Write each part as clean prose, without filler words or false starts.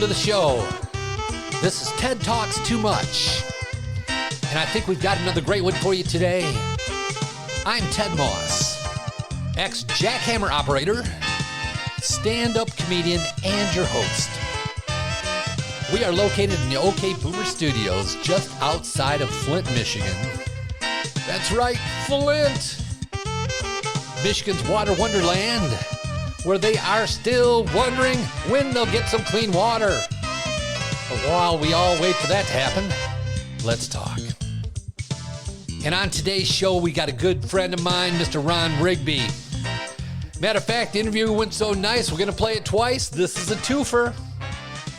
to the show. This is Ted Talks Too Much. And I think we've got another great one for you today. I'm Ted Moss, ex-jackhammer operator, stand-up comedian, and your host. We are located in the OK Boomer Studios just outside of Flint, Michigan. That's right, Flint! Michigan's water wonderland, where they are still wondering when they'll get some clean water. But while we all wait for that to happen, let's talk. And on today's show, we got a good friend of mine, Mr. Ron Rigby. Matter of fact, the interview went so nice, we're going to play it twice. This is a twofer.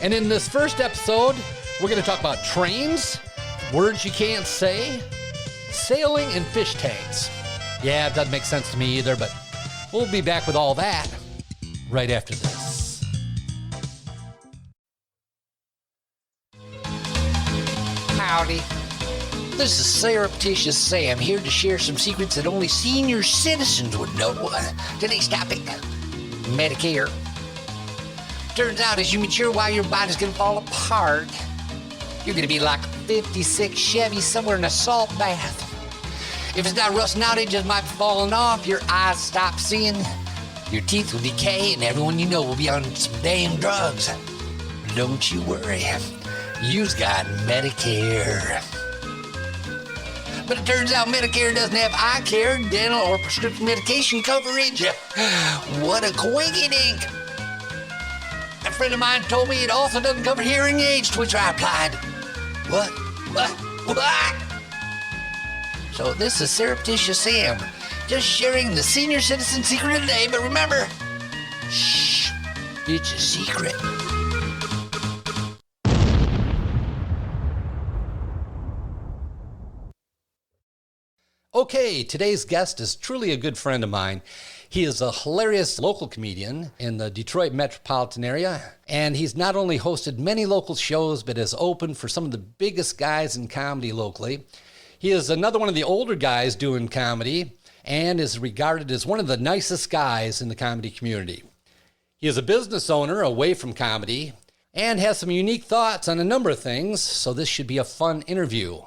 And in this first episode, we're going to talk about trains, words you can't say, sailing, and fish tanks. Yeah, it doesn't make sense to me either, but we'll be back with all that right after this. Howdy. This is Surreptitious Sam here to share some secrets that only senior citizens would know. Today's topic, Medicare. Turns out as you mature, while your body's gonna fall apart, you're gonna be like a 56 Chevy somewhere in a salt bath. If it's not rusting out, it just might be falling off, your eyes stop seeing, your teeth will decay, and everyone you know will be on some damn drugs. Don't you worry, you've got Medicare. But it turns out Medicare doesn't have eye care, dental, or prescription medication coverage. What a coinky-dink. A friend of mine told me it also doesn't cover hearing aids, to which I replied, What? So this is Surreptitious Sam, just sharing the senior citizen secret of the day, but remember, shh, it's a secret. Okay, today's guest is truly a good friend of mine. He is a hilarious local comedian in the Detroit metropolitan area, and he's not only hosted many local shows, but has opened for some of the biggest guys in comedy locally. He is another one of the older guys doing comedy, and is regarded as one of the nicest guys in the comedy community. He is a business owner away from comedy, and has some unique thoughts on a number of things, so this should be a fun interview.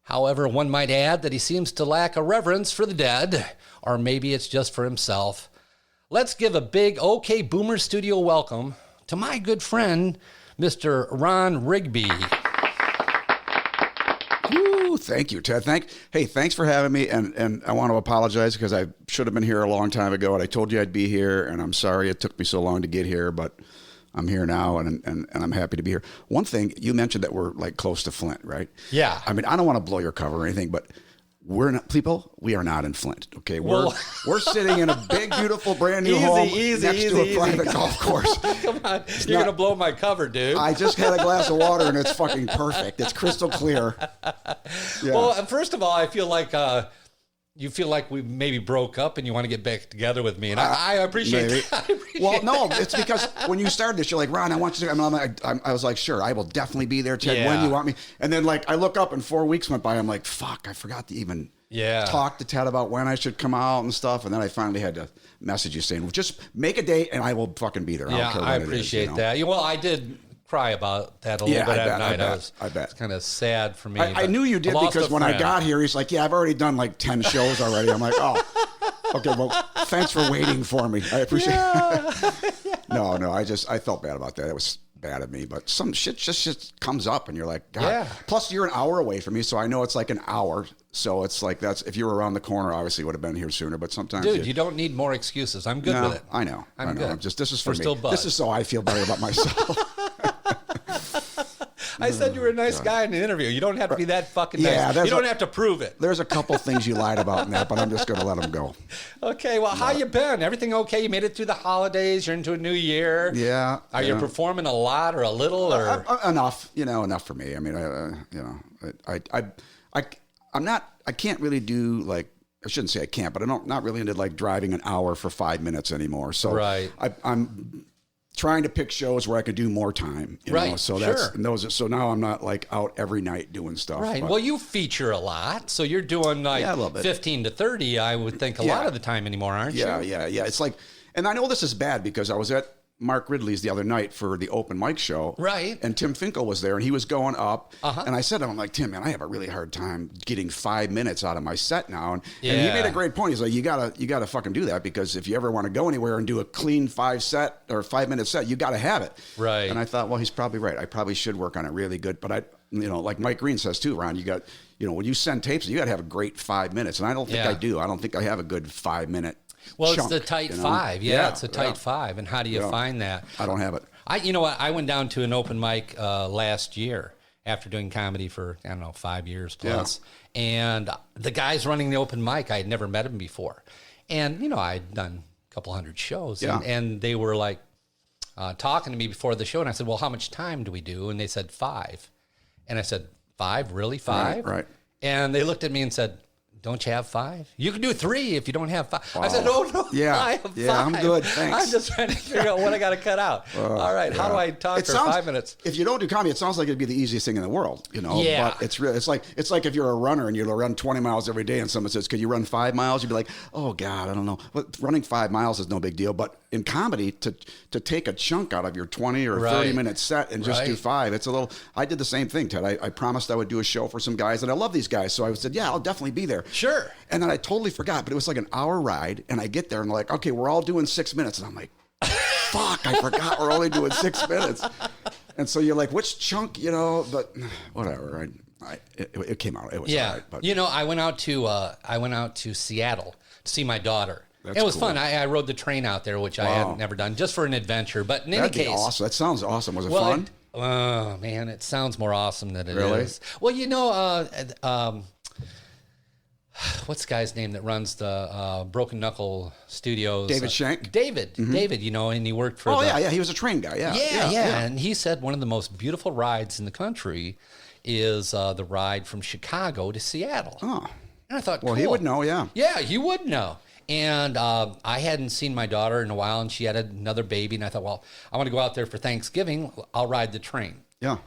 However, one might add that he seems to lack a reverence for the dead, or maybe it's just for himself. Let's give a big OK Boomer Studio welcome to my good friend, Mr. Ron Rigby. Woo, thank you, Ted. Thanks for having me, and I want to apologize because I should have been here a long time ago, and I told you I'd be here, and I'm sorry it took me so long to get here, but I'm here now, and I'm happy to be here. One thing, you mentioned that we're like close to Flint, right? Yeah. I mean, I don't want to blow your cover or anything, but we are not in Flint, okay? We're sitting in a big, beautiful, brand new home next to a private golf course. Come on, you're going to blow my cover, dude. I just had a glass of water, and it's fucking perfect. It's crystal clear. Yeah. Well, first of all, I feel like you feel like we maybe broke up and you want to get back together with me. And I appreciate that. Well, no, it's because when you started this, you're like, Ron, I want you to, I was like, sure, I will definitely be there, Ted, when you want me. And then like, I look up and 4 weeks went by. I'm like, fuck, I forgot to even talk to Ted about when I should come out and stuff. And then I finally had to message you saying, well, just make a date and I will fucking be there. I appreciate that. Well, I did cry about that a little bit at night. I bet. It's kind of sad for me. I knew you did because when I got here, he's like, yeah, I've already done like 10 shows already. I'm like, oh, okay, well, thanks for waiting for me. I appreciate it. No, I felt bad about that. It was bad of me, but some shit just comes up and you're like, God. Yeah. Plus you're an hour away from me, so I know it's like an hour. So it's like, if you were around the corner, obviously would have been here sooner, but sometimes. Dude, you don't need more excuses. I'm good with it. I know. I'm good. This is for We're me. Still buds. This is so I feel better about myself. I said you were a nice guy in the interview. You don't have to be that fucking nice. You don't have to prove it. There's a couple things you lied about in that, but I'm just going to let them go. Okay, well, how you been? Everything okay? You made it through the holidays. You're into a new year. Yeah. Are you performing a lot or a little or enough? Enough for me. I mean, I'm not. I can't really do like. I shouldn't say I can't, but I'm not really into like driving an hour for 5 minutes anymore. So right. I'm trying to pick shows where I could do more time. You know? So so now I'm not like out every night doing stuff. Right. Well, you feature a lot, so you're doing like a little bit. 15 to 30, I would think, a lot of the time anymore, aren't you? Yeah. It's like, and I know this is bad because I was at Mark Ridley's the other night for the open mic show. Right. And Tim Finkel was there, and he was going up. Uh-huh. And I said to him, like, Tim, man, I have a really hard time getting 5 minutes out of my set now. And he Yeah. made a great point. He's like, you gotta fucking do that, because if you ever want to go anywhere and do a clean 5 minute set, you gotta have it. Right. And I thought, well, he's probably right. I probably should work on it really good. But like Mike Green says too, Ron, when you send tapes, you got to have a great 5 minutes. And I don't think I do. I don't think I have a good 5 minute. Well, chunk, it's the tight 5. Yeah, it's a tight 5. And how do you find that? I don't have it. You know what? I went down to an open mic last year after doing comedy for, 5 years plus. Yeah. And the guy's running the open mic. I had never met him before. And, I'd done a couple hundred shows. Yeah. And they were like talking to me before the show. And I said, well, how much time do we do? And they said 5. And I said, 5? Really? 5? Right. And they looked at me and said, don't you have 5? You can do 3 if you don't have 5. Wow. I said, oh, no, I have 5. Yeah, I'm good, thanks. I'm just trying to figure out what I got to cut out. All right, how do I talk for 5 minutes? If you don't do comedy, it sounds like it'd be the easiest thing in the world, Yeah. But it's like if you're a runner and you run 20 miles every day and someone says, could you run 5 miles? You'd be like, oh, God, I don't know. But running 5 miles is no big deal. But in comedy, to take a chunk out of your 20 or 30-minute set and just do 5, it's a little... I did the same thing, Ted. I promised I would do a show for some guys, and I love these guys. So I said, yeah, I'll definitely be there. Sure. And then I totally forgot, but it was like an hour ride, and I get there and they're like, okay, we're all doing 6 minutes. And I'm like, fuck, I forgot we're only doing 6 minutes. And so you're like, which chunk, but whatever. It came out. It was all right. But I went out to Seattle to see my daughter. It was cool. fun. I rode the train out there, which I had never done, just for an adventure. But in any case, awesome. That sounds awesome. Was it fun? Oh man, it sounds more awesome than it really is. Well, what's the guy's name that runs the Broken Knuckle Studios? David Shank? David, and he worked for he was a train guy, yeah. And he said one of the most beautiful rides in the country is the ride from Chicago to Seattle. Oh. And I thought, well, cool. he would know, yeah. Yeah, he would know. And I hadn't seen my daughter in a while, and she had another baby, and I thought, well, I want to go out there for Thanksgiving. I'll ride the train. Yeah.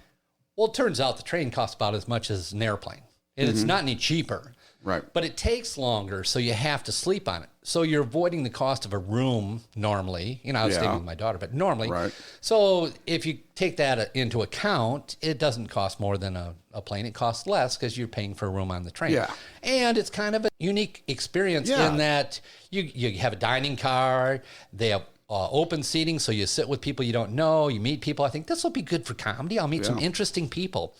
Well, it turns out the train costs about as much as an airplane. And it's not any cheaper. Right. But it takes longer, so you have to sleep on it. So you're avoiding the cost of a room normally. I was staying with my daughter, but normally. Right. So if you take that into account, it doesn't cost more than a plane. It costs less because you're paying for a room on the train. Yeah. And it's kind of a unique experience in that you have a dining car. They have open seating, so you sit with people you don't know. You meet people. I think this will be good for comedy. I'll meet some interesting people.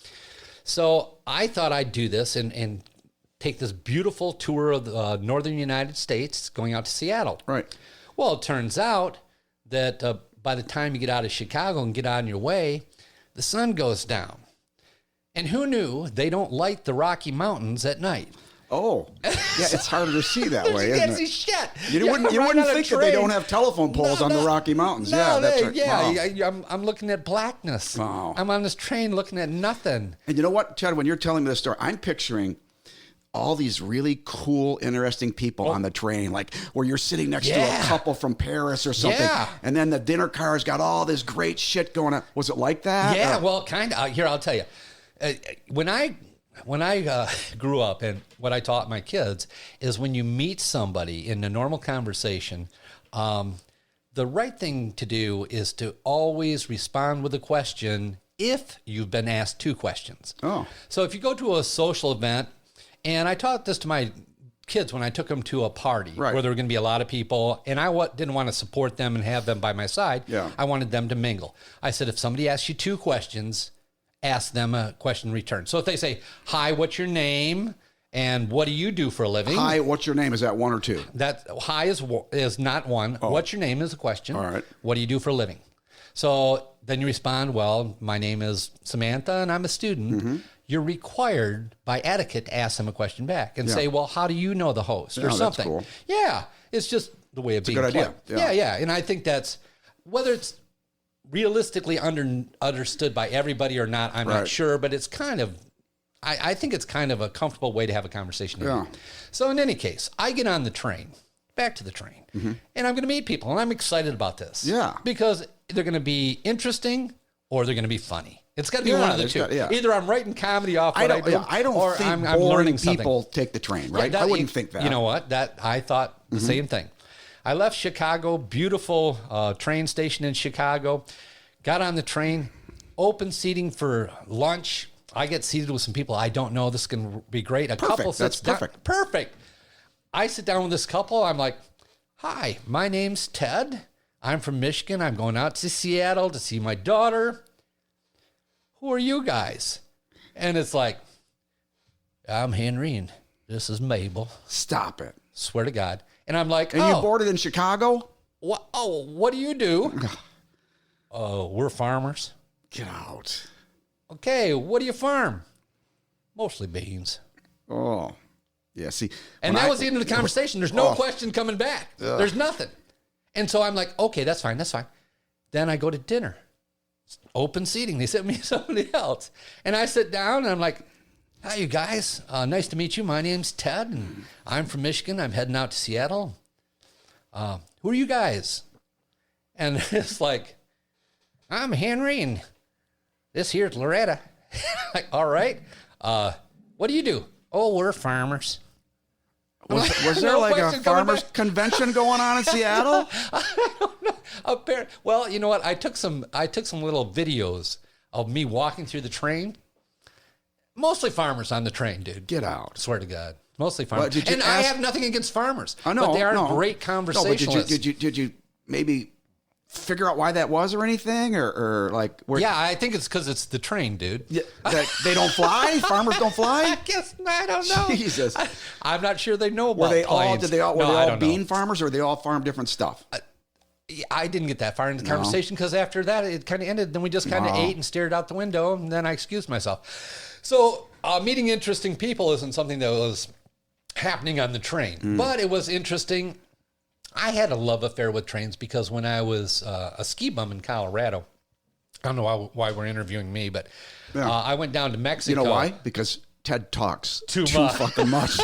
So I thought I'd do this and take this beautiful tour of the northern United States going out to Seattle. Right. Well, it turns out that by the time you get out of Chicago and get on your way, the sun goes down. And who knew they don't light the Rocky Mountains at night? Oh, yeah, it's harder to see that way, isn't it? You can't see shit. You wouldn't think that they don't have telephone poles on the Rocky Mountains. No, that's right. Wow. I'm looking at blackness. Wow. I'm on this train looking at nothing. And you know what, Chad, when you're telling me this story, I'm picturing all these really cool, interesting people on the train, like where you're sitting next to a couple from Paris or something. Yeah. And then the dinner car's got all this great shit going on. Was it like that? Yeah, well, kind of. Here, I'll tell you. When I grew up, and what I taught my kids is when you meet somebody in a normal conversation, the right thing to do is to always respond with a question if you've been asked 2 questions. Oh. So if you go to a social event, and I taught this to my kids when I took them to a party where there were going to be a lot of people, and I didn't want to support them and have them by my side. Yeah. I wanted them to mingle. I said, if somebody asks you 2 questions, ask them a question in return. So if they say, hi, what's your name? And what do you do for a living? Hi, what's your name? Is that 1 or 2? That hi is not 1. Oh. What's your name is a question. All right. What do you do for a living? So then you respond, well, my name is Samantha and I'm a student. Mm-hmm. You're required by etiquette to ask them a question back and say, well, how do you know the host or something? That's cool. Yeah. It's just the way of being. It's a good idea. Yeah. And I think that's, whether it's realistically understood by everybody or not, I'm not sure, but it's kind of, I think it's kind of a comfortable way to have a conversation. Yeah. So in any case, I get on the train, back to the train, and I'm going to meet people, and I'm excited about this. Yeah. Because they're going to be interesting or they're going to be funny. It's got to be one of the two. Either I'm writing comedy off what I do, or I'm learning something. People take the train, right? I wouldn't think that. You know what? That I thought the same thing. I left Chicago, beautiful train station in Chicago. Got on the train, open seating for lunch. I get seated with some people I don't know. This is going to be great. A couple sits down. Perfect. Perfect. I sit down with this couple. I'm like, hi, my name's Ted. I'm from Michigan. I'm going out to Seattle to see my daughter. Who are you guys? And it's like, I'm Henry and this is Mabel. Stop it. Swear to God. And I'm like, And you boarded in Chicago? What? Oh, what do you do? Oh, we're farmers. Get out. Okay, what do you farm? Mostly beans. Oh, yeah. See, And that was the end of the conversation. There's no question coming back. There's nothing. And so I'm like, okay, that's fine. That's fine. Then I go to dinner. Open seating. They sent me somebody else. And I sit down and I'm like, hi, you guys. Nice to meet you. My name's Ted and I'm from Michigan. I'm heading out to Seattle. Who are you guys? And it's like, I'm Henry and this here's Loretta. Like, all right. What do you do? Oh, we're farmers. Was there No like a question coming farmers back. convention going on in Seattle? Well, you know what? I took some little videos of me walking through the train. Mostly farmers on the train, dude. Get out. Swear to God. Mostly farmers. Did you And I ask- have nothing against farmers. I know. But they are no. great No, conversationalists. but did you maybe figure out why that was or anything? Or like, where, Yeah, I think it's because it's the train, dude. yeah, that they don't fly? Farmers don't I fly? guess I don't know. Jesus. I'm not sure they know about Were they all, planes. did they all, were No, they I all don't know. bean farmers or they all farm different stuff? I didn't get that far into the conversation because after that it kind of ended. Then we just kind of ate and stared out the window, and then I excused myself. So meeting interesting people isn't something that was happening on the train, but it was interesting. I had a love affair with trains because when I was a ski bum in Colorado, I don't know why we're interviewing me, but I went down to Mexico. You know why? Because Ted talks Too too much. fucking much.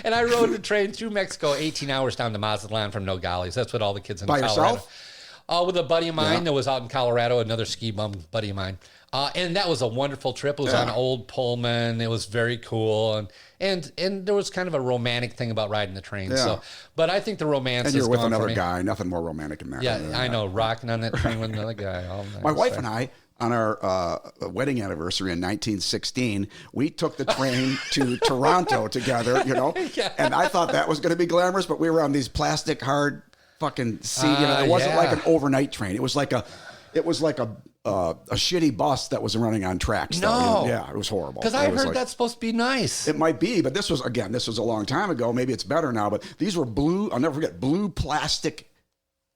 And I rode the train through Mexico, 18 hours down to Mazatlan from Nogales. That's what all the kids in By Colorado. yourself? With a buddy of mine Yeah. that was out in Colorado, another ski bum buddy of mine. And that was a wonderful trip. It was on an old Pullman. It was very cool. And there was kind of a romantic thing about riding the train. Yeah. So, but I think the romance And is you're with gone for another me. guy. Nothing more romantic than that. Yeah, I know. Rocking on that train with another guy. All night. My wife and I, on our wedding anniversary in 1916, we took the train to Toronto together, you know, and I thought that was going to be glamorous, but we were on these plastic hard fucking seat. You know, it wasn't like an overnight train. It was like a shitty bus that was running on tracks. though, you know? No. Yeah, it was horrible. Because I It was heard like- that's supposed to be nice. It might be, but this was a long time ago. Maybe it's better now, but these were blue, I'll never forget, blue plastic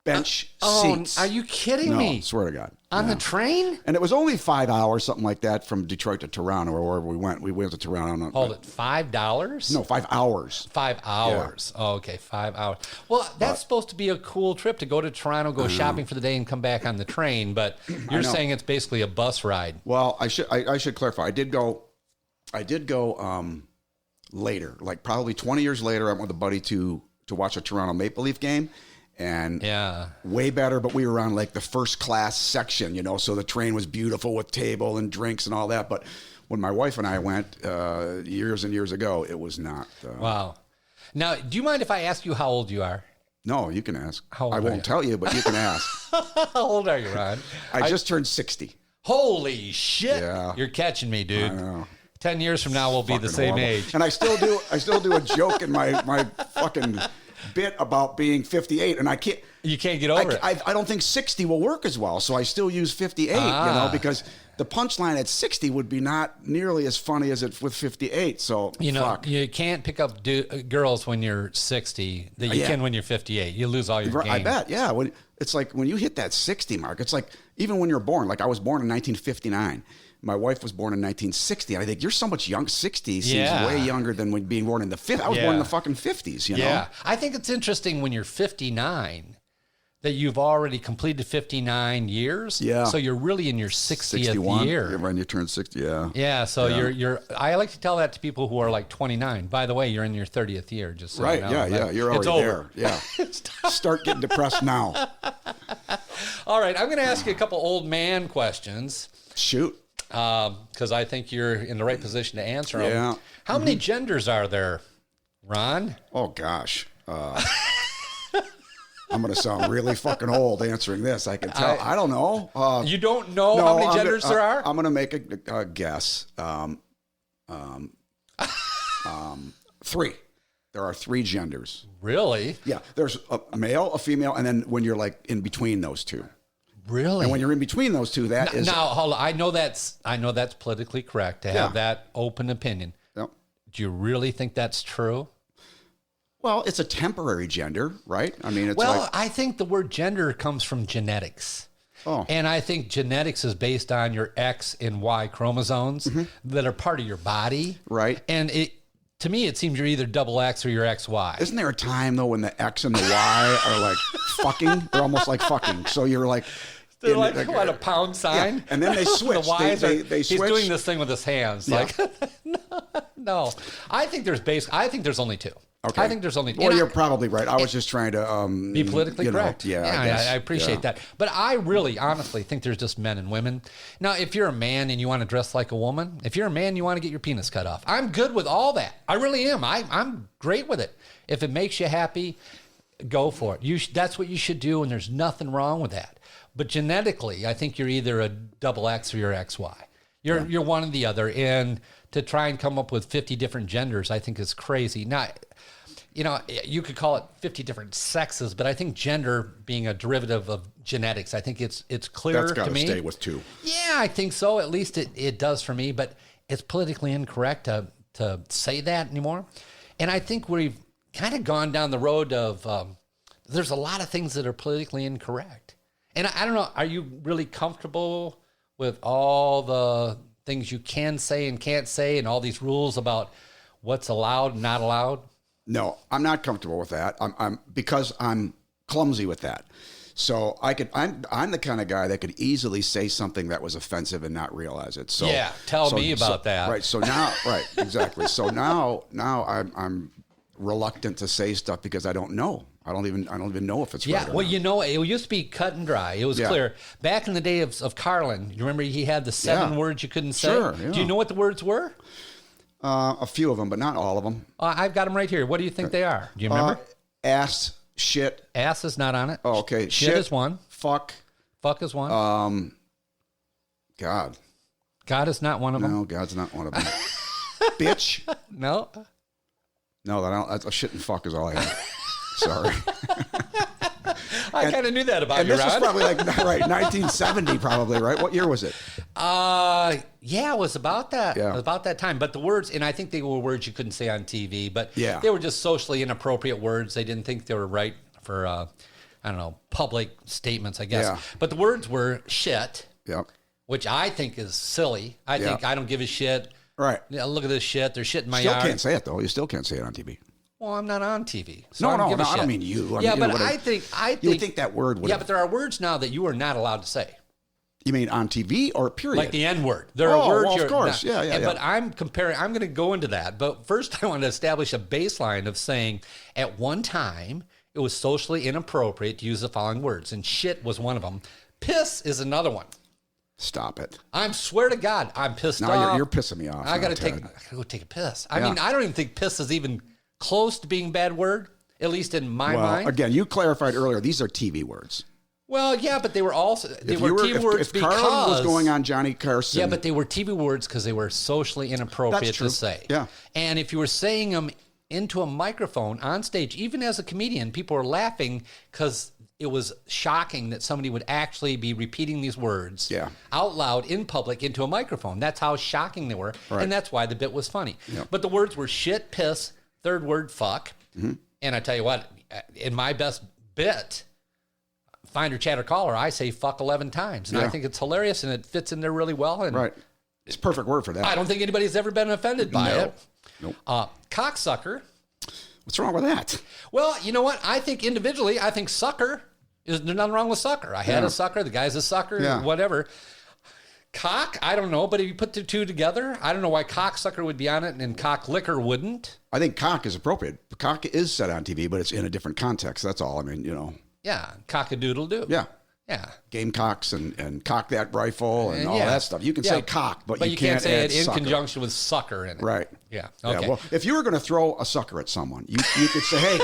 bench seats. Are you kidding No, me? swear to God. On Yeah. the train? And it was only 5 hours, something like that, from Detroit to Toronto or wherever we went. We went to Toronto. Hold it, $5? No, 5 hours. 5 hours. Oh, okay, 5 hours. Well, that's supposed to be a cool trip to go to Toronto, go shopping for the day, and come back on the train. But you're saying it's basically a bus ride. Well, I should clarify. I did go later, like probably 20 years later. I went with a buddy to watch a Toronto Maple Leaf game. And Yeah. way better, but we were on like the first class section, you know, so the train was beautiful with table and drinks and all that. But when my wife and I went years and years ago, it was not. Wow. Now, do you mind if I ask you how old you are? No, you can ask. How old I are won't you? tell you, but you can ask. How old are you, Ron? I just turned 60. Holy shit. Yeah. You're catching me, dude. I know. 10 years from now, we'll be the Fucking same horrible. age. And I still do a joke in my fucking bit about being 58, and I can't. You can't get over it. I don't think 60 will work as well, so I still use 58, you know, because the punchline at 60 would be not nearly as funny as it with 58. So, You know, fuck. you can't pick up girls when you're 60 that you Yeah. can when you're 58. You lose all your game. I bet, yeah. It's like when you hit that 60 mark, it's like even when you're born, like I was born in 1959. My wife was born in 1960. And I think you're so much young. 60 seems Yeah. way younger than when being born in the 50s. I was born in the fucking 50s, you know? Yeah. I think it's interesting when you're 59 that you've already completed 59 years. Yeah. So you're really in your 60th year. When you turn 60, yeah. Yeah. So you're, I like to tell that to people who are like 29. By the way, you're in your 30th year. Just so Right, you know. yeah. You're It's already over. there. Yeah. Start getting depressed now. All right. I'm going to ask you a couple old man questions. Shoot. Because I think you're in the right position to answer them. Yeah. How many genders are there, Ron? Oh, gosh. I'm going to sound really fucking old answering this. I can tell. I don't know. You don't know how many genders there are? I'm going to make a guess. 3. There are 3 genders. Really? Yeah. There's a male, a female, and then when you're like in between those 2. Really? And when you're in between those 2, that is. Now, hold on. I know that's politically correct to have that open opinion. Yep. Do you really think that's true? Well, it's a temporary gender, right? I mean, it's I think the word gender comes from genetics. Oh. And I think genetics is based on your X and Y chromosomes that are part of your body. Right. And to me, it seems you're either double X or you're XY. Isn't there a time, though, when the X and the Y are like fucking? They're almost like fucking. So you're like... They're like, what, a pound sign? Yeah. And then they switch. The Y's they he's switch. doing this thing with his hands. Yeah. Like, no. I think there's only 2. Okay. I think there's only 2. Well, you're probably right. I was just trying to... be politically correct. Yeah, I appreciate that. But I really, honestly think there's just men and women. Now, if you're a man and you want to dress like a woman, if you're a man, you want to get your penis cut off. I'm good with all that. I really am. I'm great with it. If it makes you happy, go for it. That's what you should do, and there's nothing wrong with that. But genetically, I think you're either a double X or you're XY. You're one or the other. And to try and come up with 50 different genders, I think is crazy. Now, you could call it 50 different sexes, but I think gender being a derivative of genetics, I think it's clear That's to got to me. stay with 2. Yeah, I think so. At least it does for me, but it's politically incorrect to say that anymore. And I think we've kind of gone down the road of there's a lot of things that are politically incorrect. And I don't know, are you really comfortable with all the things you can say and can't say and all these rules about what's allowed and not allowed? No, I'm not comfortable with that. Because I'm clumsy with that. So I'm the kind of guy that could easily say something that was offensive and not realize it. So tell me about that. Right. So now, right, exactly. So now I'm reluctant to say stuff because I don't know. I don't even know if it's right or well, not. it used to be cut and dry. It was clear. Back in the day of Carlin, you remember he had the 7 words you couldn't say? Sure, yeah. Do you know what the words were? A few of them, but not all of them. I've got them right here. What do you think they are? Do you remember? Ass, shit. Ass is not on it. Oh, okay. Shit is one. Fuck. Fuck is one. God. God is not one of them. No, God's not one of them. Bitch. No. No, shit and fuck is all I have. Sorry. I kind of knew that about and you, this Ron. was probably like 1970, probably, right? What year was it? It was about that. Yeah. It was about that time. But the words, and I think they were words you couldn't say on TV, but they were just socially inappropriate words. They didn't think they were right for, public statements, I guess. Yeah. But the words were shit, Yep. which I think is silly. I think I don't give a shit. Right. Yeah, look at this shit. There's shit in my Still yard. can't say it, though. You still can't say it on TV. Well, I'm not on TV. So No, I I don't mean you. I think you would think that word would. Yeah, but there are words now that you are not allowed to say. You mean on TV or period? Like the N word. There are words. Well, you're of course. not, Yeah. But I'm comparing. I'm going to go into that. But first, I want to establish a baseline of saying at one time it was socially inappropriate to use the following words, and shit was one of them. Piss is another one. Stop it. I swear to God, I'm pissed off. Now you're pissing me off. I got to go take a piss. I mean, I don't even think piss is even close to being a bad word, at least in my mind. Again, you clarified earlier, these are TV words. Well, yeah, but they were also TV words if because Carlin was going on Johnny Carson. Yeah, but they were TV words because they were socially inappropriate to say. Yeah. And if you were saying them into a microphone on stage, even as a comedian, people were laughing because it was shocking that somebody would actually be repeating these words out loud in public into a microphone. That's how shocking they were. Right. And that's why the bit was funny. Yep. But the words were shit, piss, third word, fuck. Mm-hmm. And I tell you what, in my best bit, Finder, Chatter, Caller, I say fuck 11 times. And I think it's hilarious and it fits in there really well. And right. It's a perfect word for that. I don't think anybody's ever been offended by it. Nope. Cocksucker. What's wrong with that? Well, you know what? I think individually, I think sucker, there's nothing wrong with sucker. I had a sucker. The guy's a sucker, whatever. Cock, I don't know, but if you put the two together, I don't know why cocksucker would be on it and cock liquor wouldn't. I think cock is appropriate. Cock is said on TV, but it's in a different context. That's all. I mean, Yeah, cock-a-doodle-doo. Yeah. Yeah. Gamecocks and cock that rifle and all that stuff. You can say cock, but you can't say add it in sucker. conjunction with sucker in it. Right. Yeah. Okay. Yeah, well, if you were going to throw a sucker at someone, you could say, hey,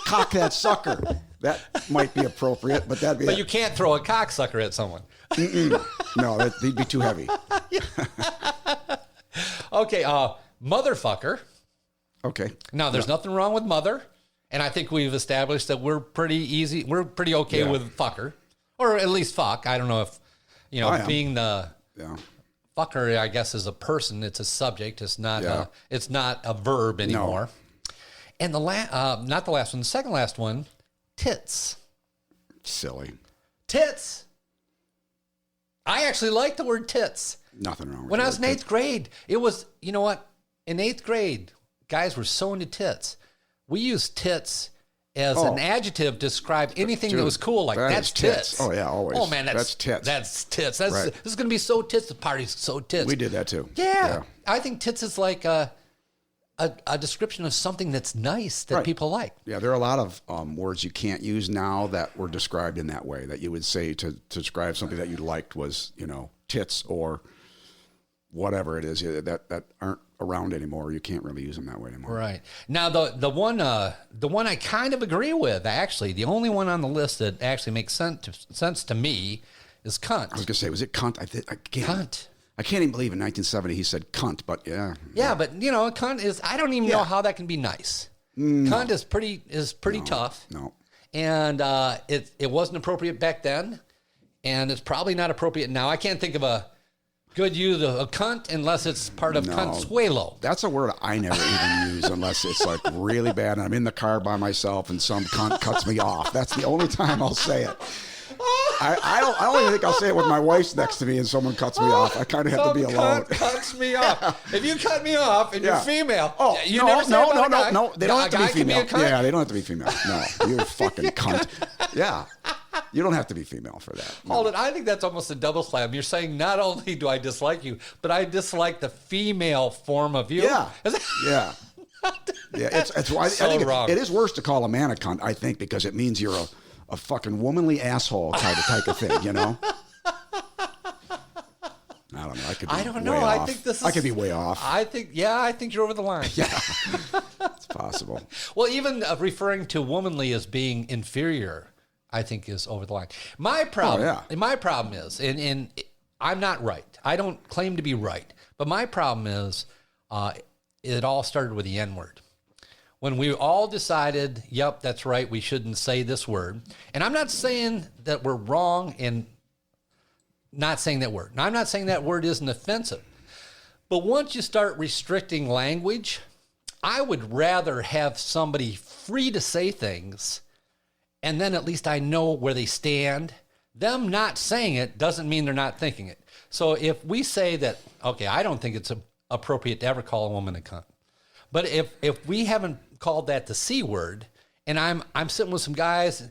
cock that sucker. That might be appropriate, but that'd be. But you can't throw a cocksucker at someone. No, they'd be too heavy. Okay, motherfucker. Okay. Now, there's nothing wrong with mother, and I think we've established that we're pretty easy. We're pretty okay with fucker, or at least fuck. I don't know if, being the fucker, I guess, is a person. It's a subject. It's not. It's not a verb anymore. No. And not the last one. The second last one, tits. Silly. Tits. I actually like the word tits. Nothing wrong with When I was in 8th grade, it was, you know what? In 8th grade, guys were so into tits. We used tits as an adjective to describe anything that was cool, like that's tits. Oh, yeah, always. Oh, man, that's tits. That's tits. This is going to be so tits. The party's so tits. We did that too. Yeah. I think tits is like a description of something that's nice that people like. Yeah, there are a lot of words you can't use now that were described in that way, that you would say to describe something that you liked was, tits or whatever it is that aren't around anymore. You can't really use them that way anymore. Right. Now, the one I kind of agree with, actually, the only one on the list that actually makes sense to me is cunt. I was going to say, was it cunt? Cunt. I can't even believe in 1970 he said cunt, but yeah. Yeah, but cunt is, I don't even know how that can be nice. No. Cunt is pretty tough. No. And it wasn't appropriate back then, and it's probably not appropriate now. I can't think of a good use of a cunt unless it's part of consuelo. That's a word I never even use unless it's like really bad and I'm in the car by myself and some cunt cuts me off. That's the only time I'll say it. I don't even think I'll say it when my wife's next to me and someone cuts me off. I kind of have to be alone. Cuts me off. If you cut me off and you're female, no. They don't have to be female. Yeah, they don't have to be female. No, you're a fucking cunt. Yeah. You don't have to be female for that. No. Hold it. I think that's almost a double slam. You're saying not only do I dislike you, but I dislike the female form of you. Yeah. Yeah. Yeah. I think wrong. It is worse to call a man a cunt, I think, because it means you're a fucking womanly asshole type of thing, I don't know. I don't know. I think this is. I could be way off. I think you're over the line. Yeah. It's possible. Well, even referring to womanly as being inferior, I think is over the line. My problem is, and I'm not right. I don't claim to be right, but my problem is, it all started with the N-word. When we all decided, yep, that's right, we shouldn't say this word. And I'm not saying that we're wrong in not saying that word. Now, I'm not saying that word isn't offensive. But once you start restricting language, I would rather have somebody free to say things, and then at least I know where they stand. Them not saying it doesn't mean they're not thinking it. So if we say that, okay, I don't think it's appropriate to ever call a woman a cunt. But if we haven't called that the C word, and I'm sitting with some guys,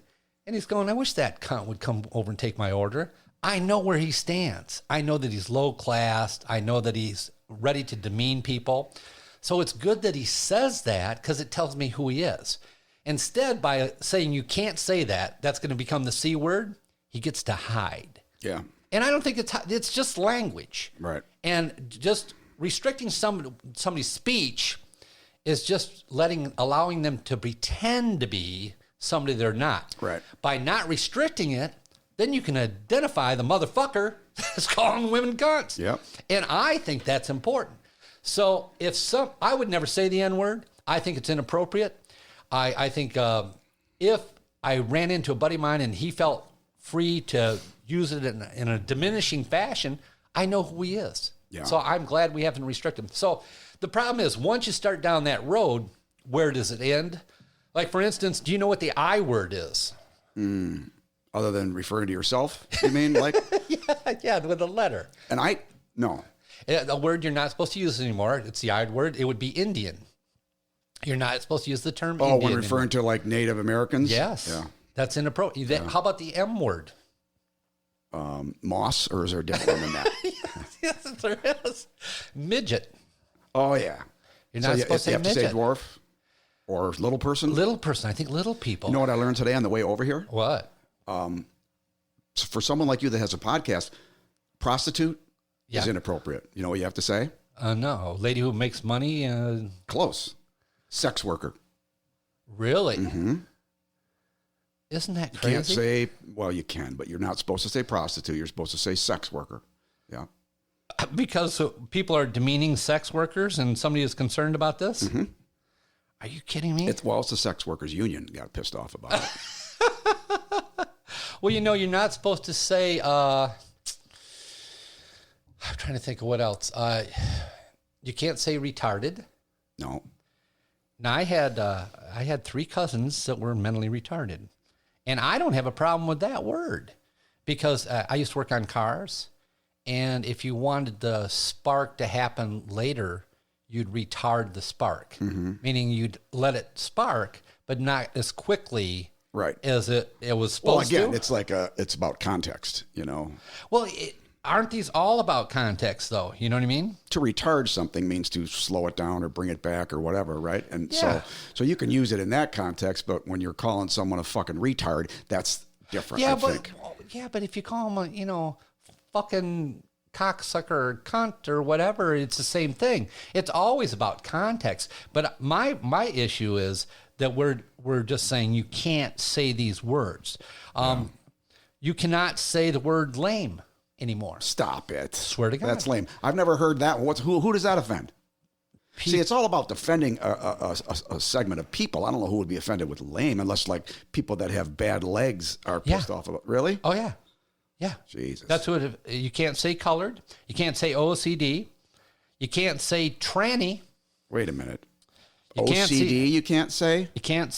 and he's going, I wish that cunt would come over and take my order. I know where he stands. I know that he's low class. I know that he's ready to demean people. So it's good that he says that because it tells me who he is. Instead, by saying you can't say that, that's going to become the C word, he gets to hide. Yeah. And I don't think it's just language. Right. And just restricting somebody's speech is just allowing them to pretend to be somebody they're not. Right. By not restricting it, then you can identify the motherfucker that's calling women cunts. Yep. And I think that's important. So I would never say the N-word. I think it's inappropriate. I think if I ran into a buddy of mine and he felt free to use it in a diminishing fashion, I know who he is. Yeah. So I'm glad we haven't restricted him. So the problem is, once you start down that road, where does it end? Like, for instance, do you know what the I word is? Other than referring to yourself, you mean? Like, yeah, with a letter. And no. A word you're not supposed to use anymore. It's the I word. It would be Indian. You're not supposed to use the term Indian. Oh, when referring to like Native Americans? Yes. Yeah. That's inappropriate. Yeah. How about the M word? Moss, or is there a different one than that? Yes, there is. Midget. Oh, yeah. You're not supposed to say midget. You have to say dwarf or little person? Little person. I think little people. You know what I learned today on the way over here? What? For someone like you that has a podcast, prostitute is inappropriate. You know what you have to say? No. Lady who makes money. Close. Sex worker. Really? Mm-hmm. Isn't that You crazy? can't say, well, you can, but you're not supposed to say prostitute. You're supposed to say sex worker. Yeah. Because people are demeaning sex workers and somebody is concerned about this? Mm-hmm. Are you kidding me? It's the sex workers union got pissed off about it. Well, you're not supposed to say, I'm trying to think of what else. You can't say retarded. No. Now, I had 3 cousins that were mentally retarded. And I don't have a problem with that word because I used to work on cars. And if you wanted the spark to happen later, you'd retard the spark, meaning you'd let it spark, but not as quickly as it was supposed to. Well, again, it's about context, Well, aren't these all about context, though? You know what I mean? To retard something means to slow it down or bring it back or whatever, right? And Yeah. so you can use it in that context, but when you're calling someone a fucking retard, that's different, I think. But if you call them a, fucking cocksucker or cunt or whatever, it's the same thing. It's always about context. But my issue is that we're just saying you can't say these words. You cannot say the word lame anymore. Stop it. Swear to God. That's lame. I've never heard that. Who does that offend? See, it's all about defending a segment of people. I don't know who would be offended with lame unless like people that have bad legs are pissed off about. Really? Oh, yeah. Yeah. Jesus. That's what you can't say colored. You can't say OCD. You can't say tranny. Wait a minute. You OCD you can't say? You can't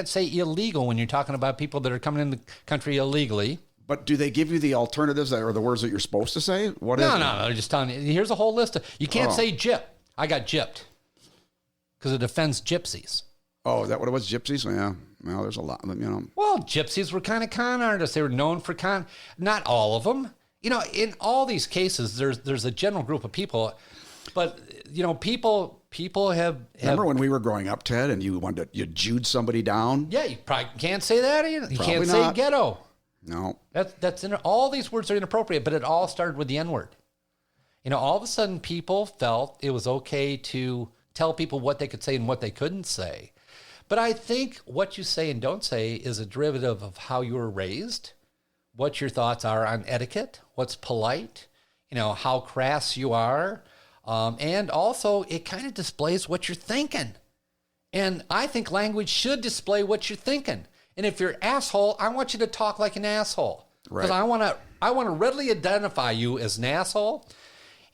say illegal when you're talking about people that are coming in the country illegally. But do they give you the alternatives that are the words that you're supposed to say? No, they're just telling you. Here's a whole list you can't say gyp. I got gypped because it offends gypsies. Oh, is that what it was? Gypsies? Yeah. Well, there's a lot, Well, gypsies were kind of con artists. They were known for not all of them. In all these cases, there's a general group of people, but people have. Remember when we were growing up, Ted, and you Jewed somebody down? Yeah, you probably can't say that. You Probably can't not. say ghetto. No. All these words are inappropriate, but it all started with the N-word. All of a sudden people felt it was okay to tell people what they could say and what they couldn't say. But I think what you say and don't say is a derivative of how you were raised, what your thoughts are on etiquette, what's polite, how crass you are. And also it kind of displays what you're thinking. And I think language should display what you're thinking. And if you're an asshole, I want you to talk like an asshole. Because I want to readily identify you as an asshole.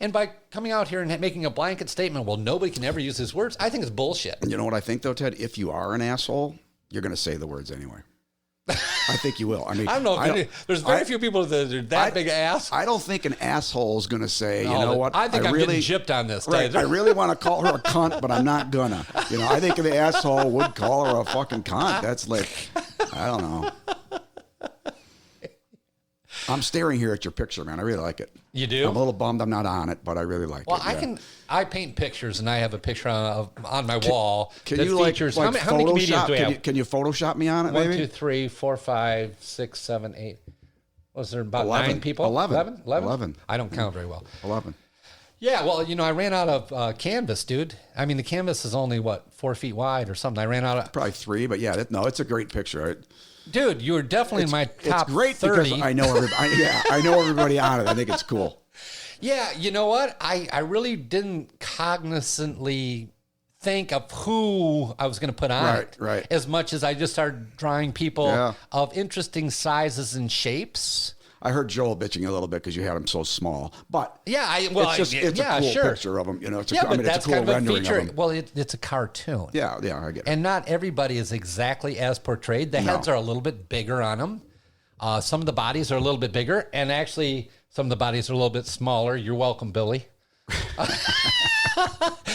And by coming out here and making a blanket statement, well, nobody can ever use his words, I think it's bullshit. You know what I think, though, Ted? If you are an asshole, you're going to say the words anyway. I think you will. I mean, I don't know. There's very few people that are that big ass. I don't think an asshole is going to say, you know what? I think I'm really, getting gypped on this. Right. I really want to call her a cunt, but I'm not gonna. I think the asshole would call her a fucking cunt. That's like, I don't know. I'm staring here at your picture, man. I really like it. You do? I'm a little bummed I'm not on it, but I really like it. Well, I paint pictures, and I have a picture on my wall can that you features. Like how many comedians do we have? Can you Photoshop me on it, 1, maybe? 2, 3, 4, 5, 6, 7, 8. Was there about 11. 9 people? 11. I don't count very well. 11. Yeah, well, I ran out of canvas, dude. I mean, the canvas is only, 4 feet wide or something. I ran out of... Probably 3, but yeah, it's a great picture. Dude, you were definitely in my top It's great 30. because I know everybody. I know everybody on it. I think it's cool. Yeah, you know what? I really didn't cognizantly think of who I was going to put on it. Right. As much as I just started drawing people of interesting sizes and shapes. I heard Joel bitching a little bit because you had him so small, but it's a cool picture of him. It's a cool kind of a rendering feature. of him. Well, it's a cartoon. Yeah, I get it. And not everybody is exactly as portrayed. The heads are a little bit bigger on them. Some of the bodies are a little bit bigger, and actually some of the bodies are a little bit smaller. You're welcome, Billy.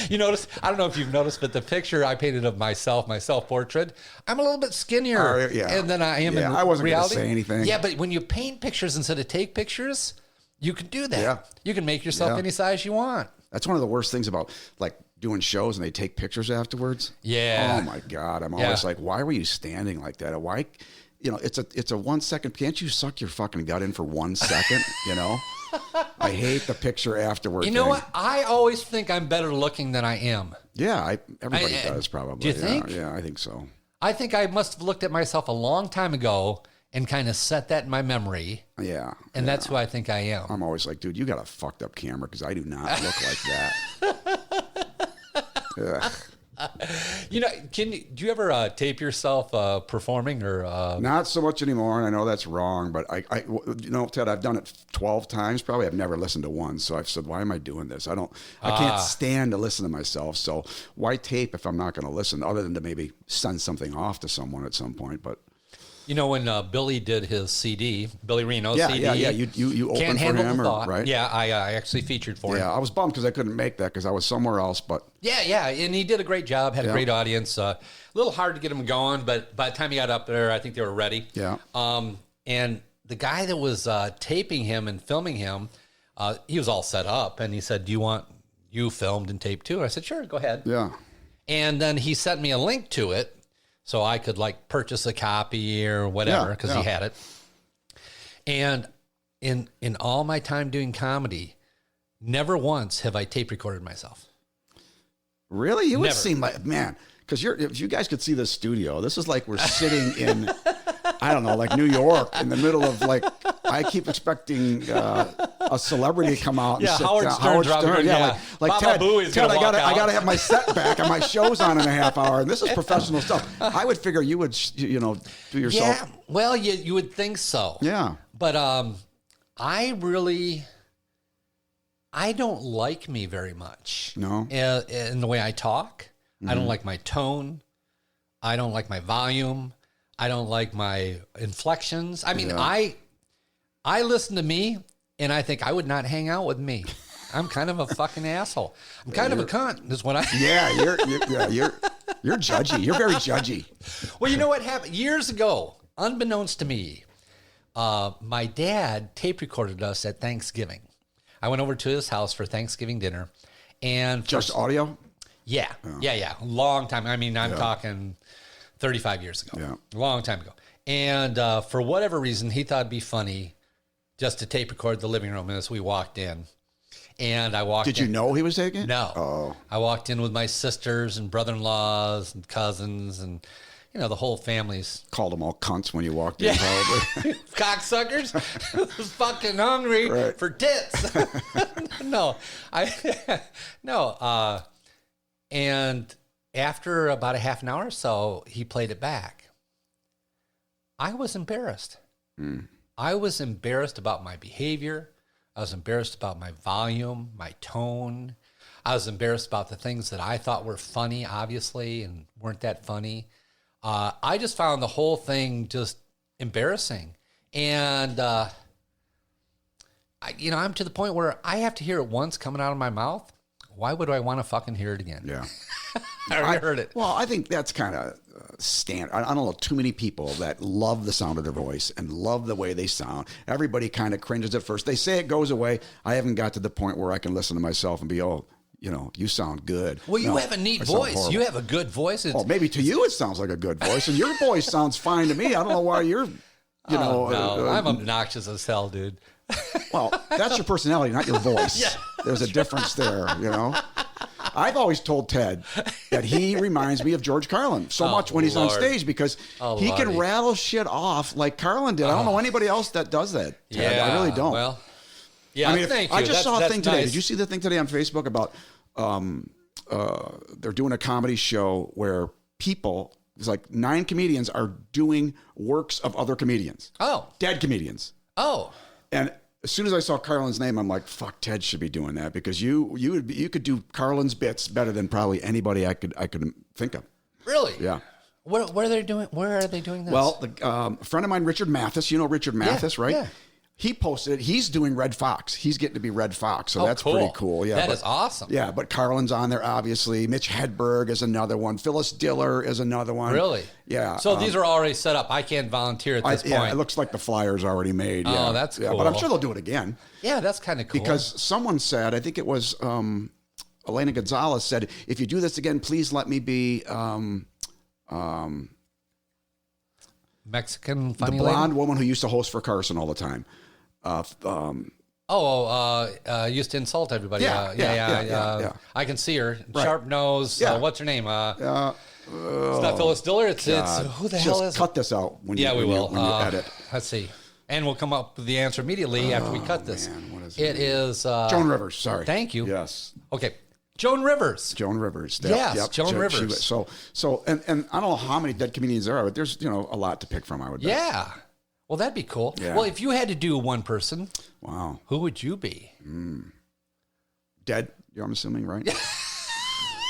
You notice? I don't know if you've noticed, but the picture I painted of my self-portrait, I'm a little bit skinnier than I am in I wasn't going to reality. say anything. Yeah, but when you paint pictures instead of take pictures, you can do that. Yeah. You can make yourself any size you want. That's one of the worst things about like doing shows and they take pictures afterwards. Yeah. Oh my God. I'm always like, why were you standing like that? Why? It's a 1 second. Can't you suck your fucking gut in for 1 second? I hate the picture afterward. You know what? I always think I'm better looking than I am. Yeah, everybody does probably. Do you think? Yeah, I think so. I think I must have looked at myself a long time ago and kind of set that in my memory. Yeah. And that's who I think I am. I'm always like, dude, you got a fucked up camera because I do not look like that. Ugh. You know, do you ever tape yourself performing or? Not so much anymore, and I know that's wrong, but Ted, I've done it 12 times probably. I've never listened to one, so I've said, why am I doing this? I can't stand to listen to myself, so why tape if I'm not going to listen, other than to maybe send something off to someone at some point, but... You know, when Billy did his CD, Billy Reno's CD. Yeah. You opened Can't for Handle him, the Thought. right? Yeah, I actually featured for him. Yeah, I was bummed because I couldn't make that because I was somewhere else, but... Yeah, and he did a great job, had a great audience. A little hard to get him going, but by the time he got up there, I think they were ready. Yeah. And the guy that was taping him and filming him, he was all set up, and he said, do you want you filmed and taped too? I said, sure, go ahead. Yeah. And then he sent me a link to it, so I could like purchase a copy or whatever because he had it. And in all my time doing comedy, never once have I tape recorded myself. Really? You would Never. seem like, man, because if you guys could see the studio, this is like we're sitting in, I don't know, like New York in the middle of like, I keep expecting a celebrity to come out and sit Howard down. Stern's Howard Stern, yeah. like Baba Ted, Booey's Ted, gonna walk I out. gotta have my set back and my show's on in a half hour, and this is professional stuff. I would figure you would, do yourself. Yeah, well, you would think so. Yeah. But I don't like me very much. No? In the way I talk. I don't like my tone. I don't like my volume. I don't like my inflections. I mean, I listen to me, and I think I would not hang out with me. I'm kind of a fucking asshole. I'm kind of a cunt, is what I... Yeah, you're judgy. You're very judgy. Well, you know what happened? Years ago, unbeknownst to me, my dad tape recorded us at Thanksgiving. I went over to his house for Thanksgiving dinner, and Just audio? Yeah. Long time. I mean, I'm talking 35 years ago. Yeah. A long time ago. And for whatever reason, he thought it'd be funny just to tape record the living room as we walked in. And I walked Did in. you know he was taking it? No. Oh. I walked in with my sisters and brother-in-laws and cousins and, the whole family's. Called them all cunts when you walked in, probably. Cocksuckers. Was fucking hungry for tits. No. And after about a half an hour or so, he played it back. I was embarrassed. I was embarrassed about my behavior. I was embarrassed about my volume, my tone. I was embarrassed about the things that I thought were funny, obviously, and weren't that funny. I just found the whole thing just embarrassing. And, I'm to the point where I have to hear it once coming out of my mouth. Why would I want to fucking hear it again? Yeah. I already heard it. Well, I think that's kind of standard. I don't know too many people that love the sound of their voice and love the way they sound. Everybody kind of cringes at first. They say it goes away. I haven't got to the point where I can listen to myself and be, you sound good. Well, you have a neat voice. You have a good voice. Well, maybe to you it sounds like a good voice, and your voice sounds fine to me. I don't know why you're, No, I'm obnoxious as hell, dude. Well, that's your personality, not your voice. Yeah. There's a difference there, I've always told Ted that he reminds me of George Carlin so much when he's on stage because he can rattle shit off like Carlin did. I don't know anybody else that does that, Ted. I really don't. Well, yeah, thank you. I just saw a thing today. Nice. Did you see the thing today on Facebook about they're doing a comedy show where it's like 9 comedians are doing works of other comedians. Oh. Dead comedians. Oh. And as soon as I saw Carlin's name, I'm like, fuck, Ted should be doing that because you could do Carlin's bits better than probably anybody I could think of. Really? Yeah. What are they doing? Where are they doing this? Well, a friend of mine, Richard Mathis, you know Richard Mathis, right? Yeah. He posted it. He's doing Red Fox. He's getting to be Red Fox. So that's pretty cool. Yeah. That is awesome. Yeah. But Carlin's on there, obviously. Mitch Hedberg is another one. Phyllis Diller is another one. Really? Yeah. So these are already set up. I can't volunteer at this point. Yeah, it looks like the flyer's already made. Oh, yeah. that's yeah, cool. But I'm sure they'll do it again. Yeah, that's kind of cool. Because someone said, I think it was Elena Gonzalez said, if you do this again, please let me be Mexican funny the blonde lady? woman who used to host for Carson all the time. Used to insult everybody. Yeah. I can see her. Right. Sharp nose. Yeah. What's her name? It's not Phyllis Diller. It's who the hell is Just cut this out when Yeah, you, we when will. You, when you edit. Let's see. And we'll come up with the answer immediately after we cut this. Man, what is it? Is Joan Rivers. Sorry. Thank you. Yes. Okay. Joan Rivers. Joan Rivers. Yes, Joan Rivers. And I don't know how many dead comedians there are, but there's a lot to pick from, I would bet. Yeah. Well, that'd be cool. Yeah. Well, if you had to do one person, Wow. who would you be? Dead, I'm assuming, right?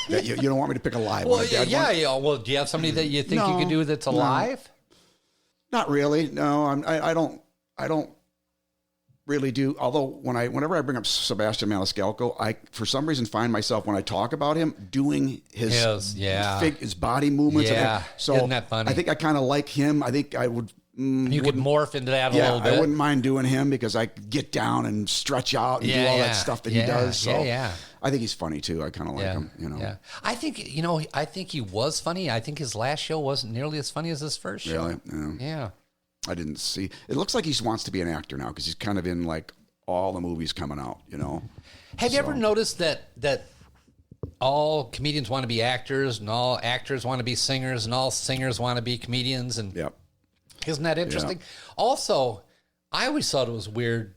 You don't want me to pick a live Well, one, a dead yeah, one? yeah. Well, do you have somebody that you think you No, could do that's no. alive? Not really. No, I don't really do. Although whenever I bring up Sebastian Maniscalco, I for some reason find myself when I talk about him doing his body movements. Yeah, so isn't that funny? I think I kind of like him. I think I would. You could morph into that a Yeah, little bit. I wouldn't mind doing him because I could get down and stretch out and do all that stuff that he does. So I think he's funny too. I kind of like him. Yeah. I think he was funny. I think his last show wasn't nearly as funny as his first show. Really? Yeah. I didn't see. It looks like he wants to be an actor now because he's kind of in like all the movies coming out. Have you ever noticed that all comedians want to be actors and all actors want to be singers and all singers want to be comedians? And Yep. Isn't that interesting? Also, I always thought it was weird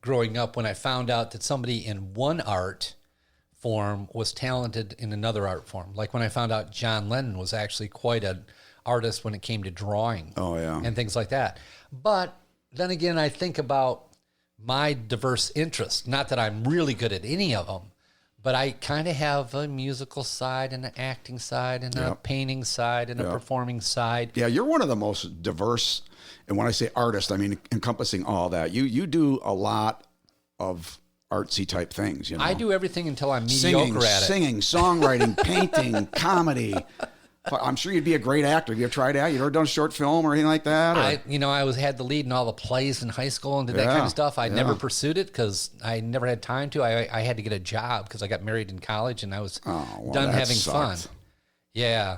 growing up when I found out that somebody in one art form was talented in another art form. Like when I found out John Lennon was actually quite an artist when it came to drawing. Oh, yeah. And things like that. But then again, I think about my diverse interests. Not that I'm really good at any of them, but I kind of have a musical side and an acting side and a painting side and a performing side. Yeah, you're one of the most diverse. And when I say artist, I mean encompassing all that. You do a lot of artsy type things. I do everything until I'm mediocre at it. Singing, songwriting, painting, comedy. I'm sure you'd be a great actor. Have you ever tried out? You ever done a short film or anything like that? I had the lead in all the plays in high school and did that kind of stuff. I never pursued it because I never had time to. I had to get a job because I got married in college and I was done having fun. Yeah.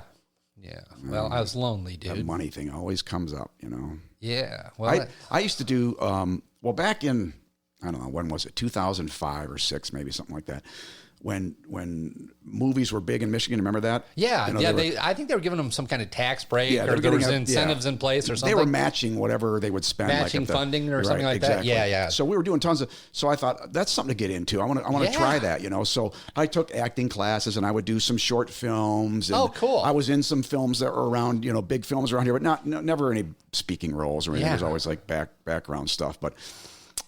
Well, I was lonely, dude. That money thing always comes up, Yeah. Well, I used to do back in, I don't know, when was it? 2005 or 6, maybe something like that. When movies were big in Michigan, remember that? Yeah, I think they were giving them some kind of tax break, or there was incentives in place or something. They were matching whatever they would spend, matching funding or something like that. Yeah. So we were doing tons of. So I thought that's something to get into. I want to try that, So I took acting classes and I would do some short films. And cool. I was in some films that were around, big films around here, but never any speaking roles or anything. It was always like background stuff, but.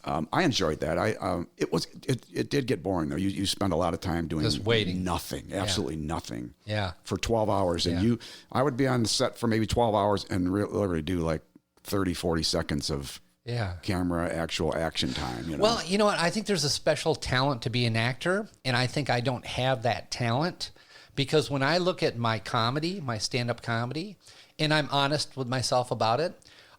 I enjoyed that. It did get boring though. You spend a lot of time doing just waiting, nothing, absolutely nothing. Yeah. For 12 hours, and I would be on the set for maybe 12 hours and literally do like 30, 40 seconds of camera actual action time. Well, you know what? I think there's a special talent to be an actor, and I think I don't have that talent because when I look at my comedy, my stand-up comedy, and I'm honest with myself about it,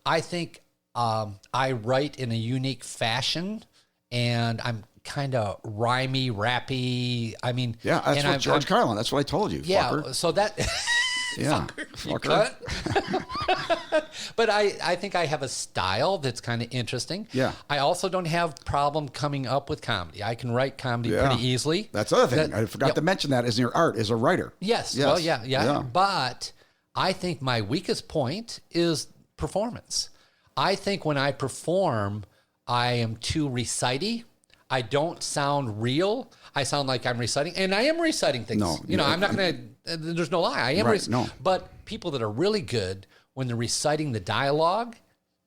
I think. I write in a unique fashion, and I'm kind of rhymey, rappy. I mean, that's what George Carlin. That's what I told you. Yeah, fucker. So that, fucker. But I think I have a style that's kind of interesting. Yeah. I also don't have problem coming up with comedy. I can write comedy pretty easily. That's the other thing. I forgot to mention that as your art as a writer. Yes. Well, yeah. But I think my weakest point is performance. I think when I perform, I am too recitey. I don't sound real. I sound like I'm reciting, and I am reciting things. No, I'm not going to. There's no lie. I am. No. But people that are really good when they're reciting the dialogue,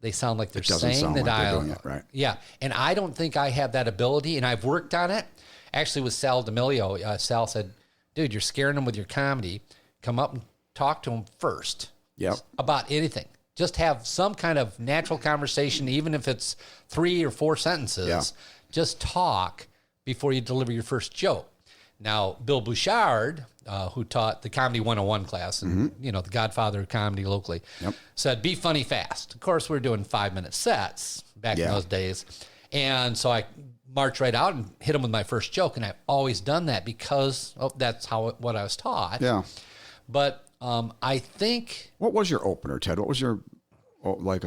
they sound like they're saying the dialogue. Right. Yeah, and I don't think I have that ability, and I've worked on it. Actually, with Sal D'Amelio, Sal said, "Dude, you're scaring them with your comedy. Come up and talk to them first. About anything." Just have some kind of natural conversation, even if it's 3 or 4 sentences. Yeah. Just talk before you deliver your first joke. Now, Bill Bouchard, who taught the Comedy 101 class, and the godfather of comedy locally, said, be funny fast. Of course, we were doing 5-minute sets back in those days. And so I marched right out and hit him with my first joke. And I've always done that because that's what I was taught. Yeah. But I think... What was your opener, Ted? What was your...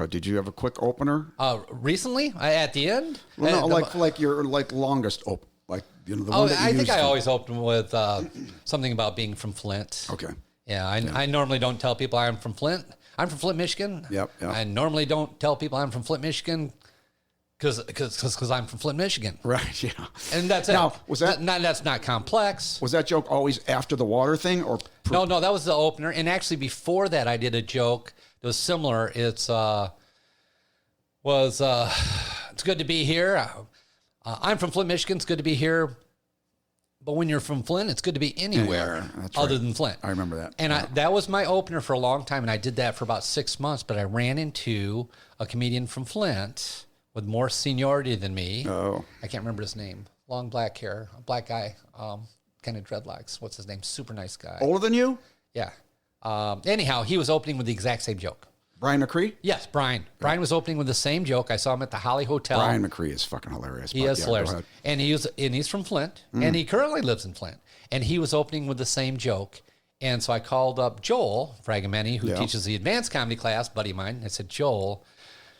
did you have a quick opener? Recently, at the end. Well, no, like your longest the one that you I think I always open with something about being from Flint. Okay. Yeah, I normally don't tell people I'm from Flint. I'm from Flint, Michigan. Yep. I normally don't tell people I'm from Flint, Michigan because I'm from Flint, Michigan. Right, yeah. And that's Now, it. was that- That's not complex. Was that joke always after the water thing? Or No, that was the opener. And actually before that, I did a joke that was similar. It's good to be here. I'm from Flint, Michigan. It's good to be here. But when you're from Flint, it's good to be anywhere other than Flint. I remember that. And that was my opener for a long time, and I did that for about 6 months. But I ran into a comedian from Flint with more seniority than me. Oh. I can't remember his name. Long black hair, a black guy, kind of dreadlocks. What's his name? Super nice guy. Older than you? Yeah. Anyhow, he was opening with the exact same joke. Brian McCree? Yes, Brian. Brian was opening with the same joke. I saw him at the Holly Hotel. Brian McCree is fucking hilarious. He is hilarious. And he's from Flint, and he currently lives in Flint. And he was opening with the same joke. And so I called up Joel Fragamenti, who teaches the advanced comedy class, buddy of mine. I said, Joel,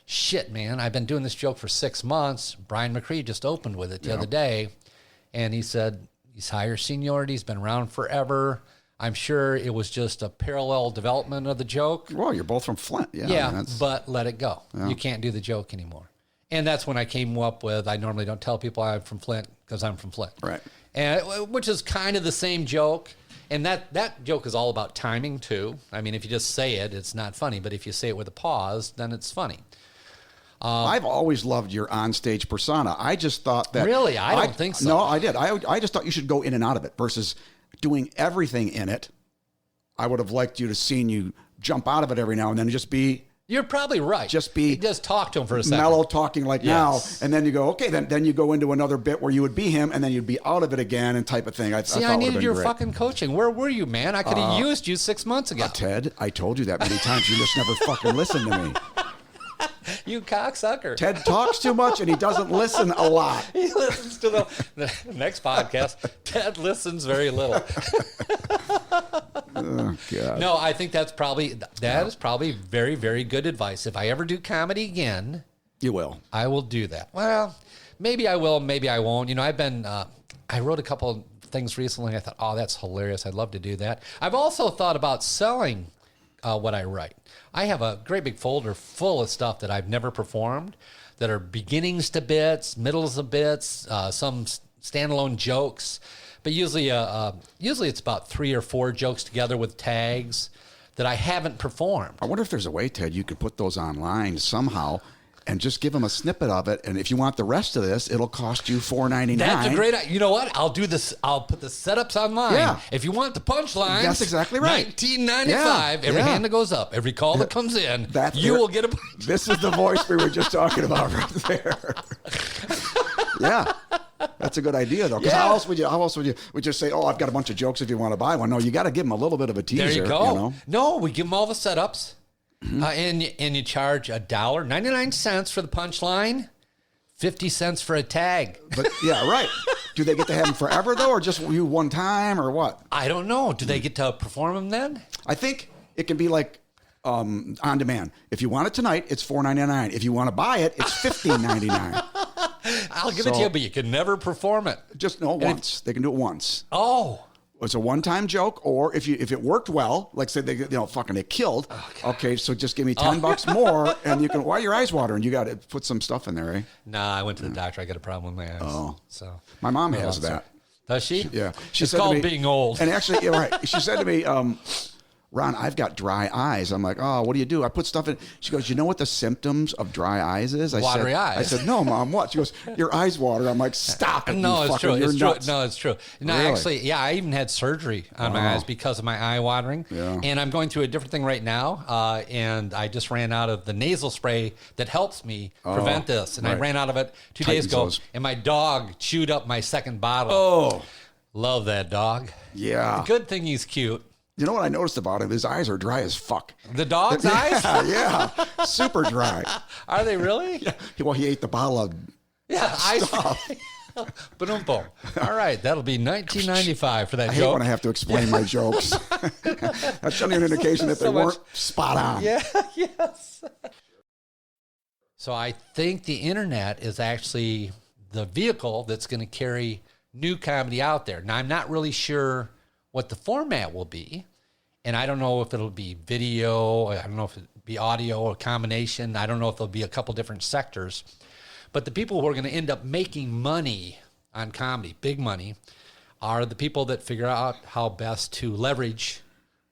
shit, man, I've been doing this joke for 6 months. Brian McCree just opened with it the other day. And he said, he's higher seniority. He's been around forever. I'm sure it was just a parallel development of the joke. Well, you're both from Flint. Yeah. Yeah, I mean, but let it go. Yeah. You can't do the joke anymore. And that's when I came up with, I normally don't tell people I'm from Flint because I'm from Flint. Right. And which is kind of the same joke. And that joke is all about timing too. I mean, if you just say it, it's not funny. But if you say it with a pause, then it's funny. I've always loved your onstage persona. I just thought that... Really? I don't think so. No, I did. I just thought you should go in and out of it versus doing everything in it. I would have liked you to seen you jump out of it every now and then and just be... You're probably right. Just be... Just talk to him for a second. Mellow talking like now. And then you go, okay, then you go into another bit where you would be him and then you'd be out of it again and type of thing. I needed your fucking coaching. Where were you, man? I could have used you 6 months ago. Ted, I told you that many times. You just never fucking listened to me. You cocksucker. Ted talks too much and he doesn't listen a lot. He listens to the next podcast. Ted listens very little. Oh, God. No, I think that is probably very, very good advice. If I ever do comedy again, you will. I will do that. Well, maybe I will, maybe I won't. You know, I wrote a couple of things recently. I thought, oh, that's hilarious. I'd love to do that. I've also thought about selling what I write. I have a great big folder full of stuff that I've never performed that are beginnings to bits, middles of bits, some standalone jokes. But usually it's about 3 or 4 jokes together with tags that I haven't performed. I wonder if there's a way, Ted, you could put those online somehow and just give them a snippet of it. And if you want the rest of this, it'll cost you $4.99. That's a great idea. You know what? I'll do this. I'll put the setups online. Yeah. If you want the punchlines, that's exactly right. $19.95. Every hand that goes up, every call that comes in, you will get a punch. This is the voice we were just talking about right there. Yeah. That's a good idea, though. Because how else would you just say, "Oh, I've got a bunch of jokes if you want to buy one"? No, you got to give them a little bit of a teaser. There you go. You know? No, we give them all the setups, and you charge $1.99 for the punchline, 50 cents for a tag. But yeah, right. Do they get to have them forever though, or just you one time, or what? I don't know. Do they get to perform them then? I think it can be like on demand. If you want it tonight, it's $4.99. If you want to buy it, it's $15.99. I'll give it to you, but you can never perform it. Just once. They can do it once. Oh. It's a one-time joke, or if it worked well, like say they it killed. Oh, okay, so just give me $10 more, and you can. Why are your eyes watering? You got to put some stuff in there, eh? Nah, I went to the doctor. I got a problem with my eyes. Oh, so my mom has that. Does she? Yeah, It's called being old. And actually, yeah, right. She said to me, Ron, I've got dry eyes. I'm like, oh, what do you do? I put stuff in. She goes, you know what the symptoms of dry eyes is? Watery eyes. I said, no, Mom, what? She goes, your eyes water. I'm like, stop it. No, it's true. It's nuts. true. No, it's true. No, really? Actually, yeah, I even had surgery on my eyes because of my eye watering. Yeah. And I'm going through a different thing right now. And I just ran out of the nasal spray that helps me prevent this. And I ran out of it 2 days ago. And my dog chewed up my second bottle. Oh. Love that dog. Yeah. Good thing he's cute. You know what I noticed about him? His eyes are dry as fuck. The dog's eyes? Yeah, super dry. Are they really? Yeah. Well, he ate the bottle of stuff. Boom, boom. All right, that'll be $19.95 for that I joke. hate when I have to explain my jokes. That's showing an indication that they weren't spot on. Yeah, yes. So I think the internet is actually the vehicle that's going to carry new comedy out there. Now, I'm not really sure what the format will be. And I don't know if it'll be video. I don't know if it'll be audio or a combination. I don't know if there'll be a couple different sectors. But the people who are going to end up making money on comedy, big money, are the people that figure out how best to leverage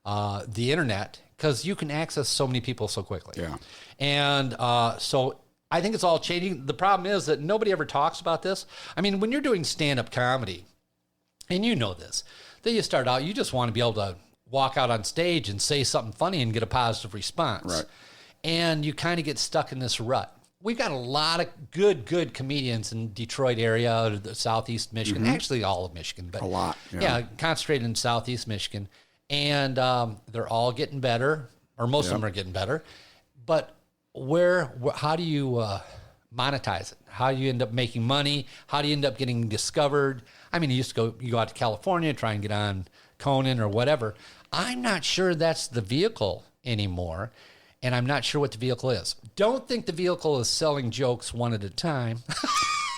the internet, because you can access so many people so quickly. Yeah. And so I think it's all changing. The problem is that nobody ever talks about this. I mean, when you're doing stand-up comedy, and you know this, that you start out, you just want to be able to walk out on stage and say something funny and get a positive response. Right. And you kind of get stuck in this rut. We've got a lot of good comedians in Detroit area, the Southeast Michigan, actually all of Michigan, but A lot, yeah. yeah, concentrated in Southeast Michigan. And they're all getting better, or most of them are getting better. But how do you monetize it? How do you end up making money? How do you end up getting discovered? I mean, you go out to California, try and get on Conan or whatever. I'm not sure that's the vehicle anymore, and I'm not sure what the vehicle is. Don't think the vehicle is selling jokes one at a time.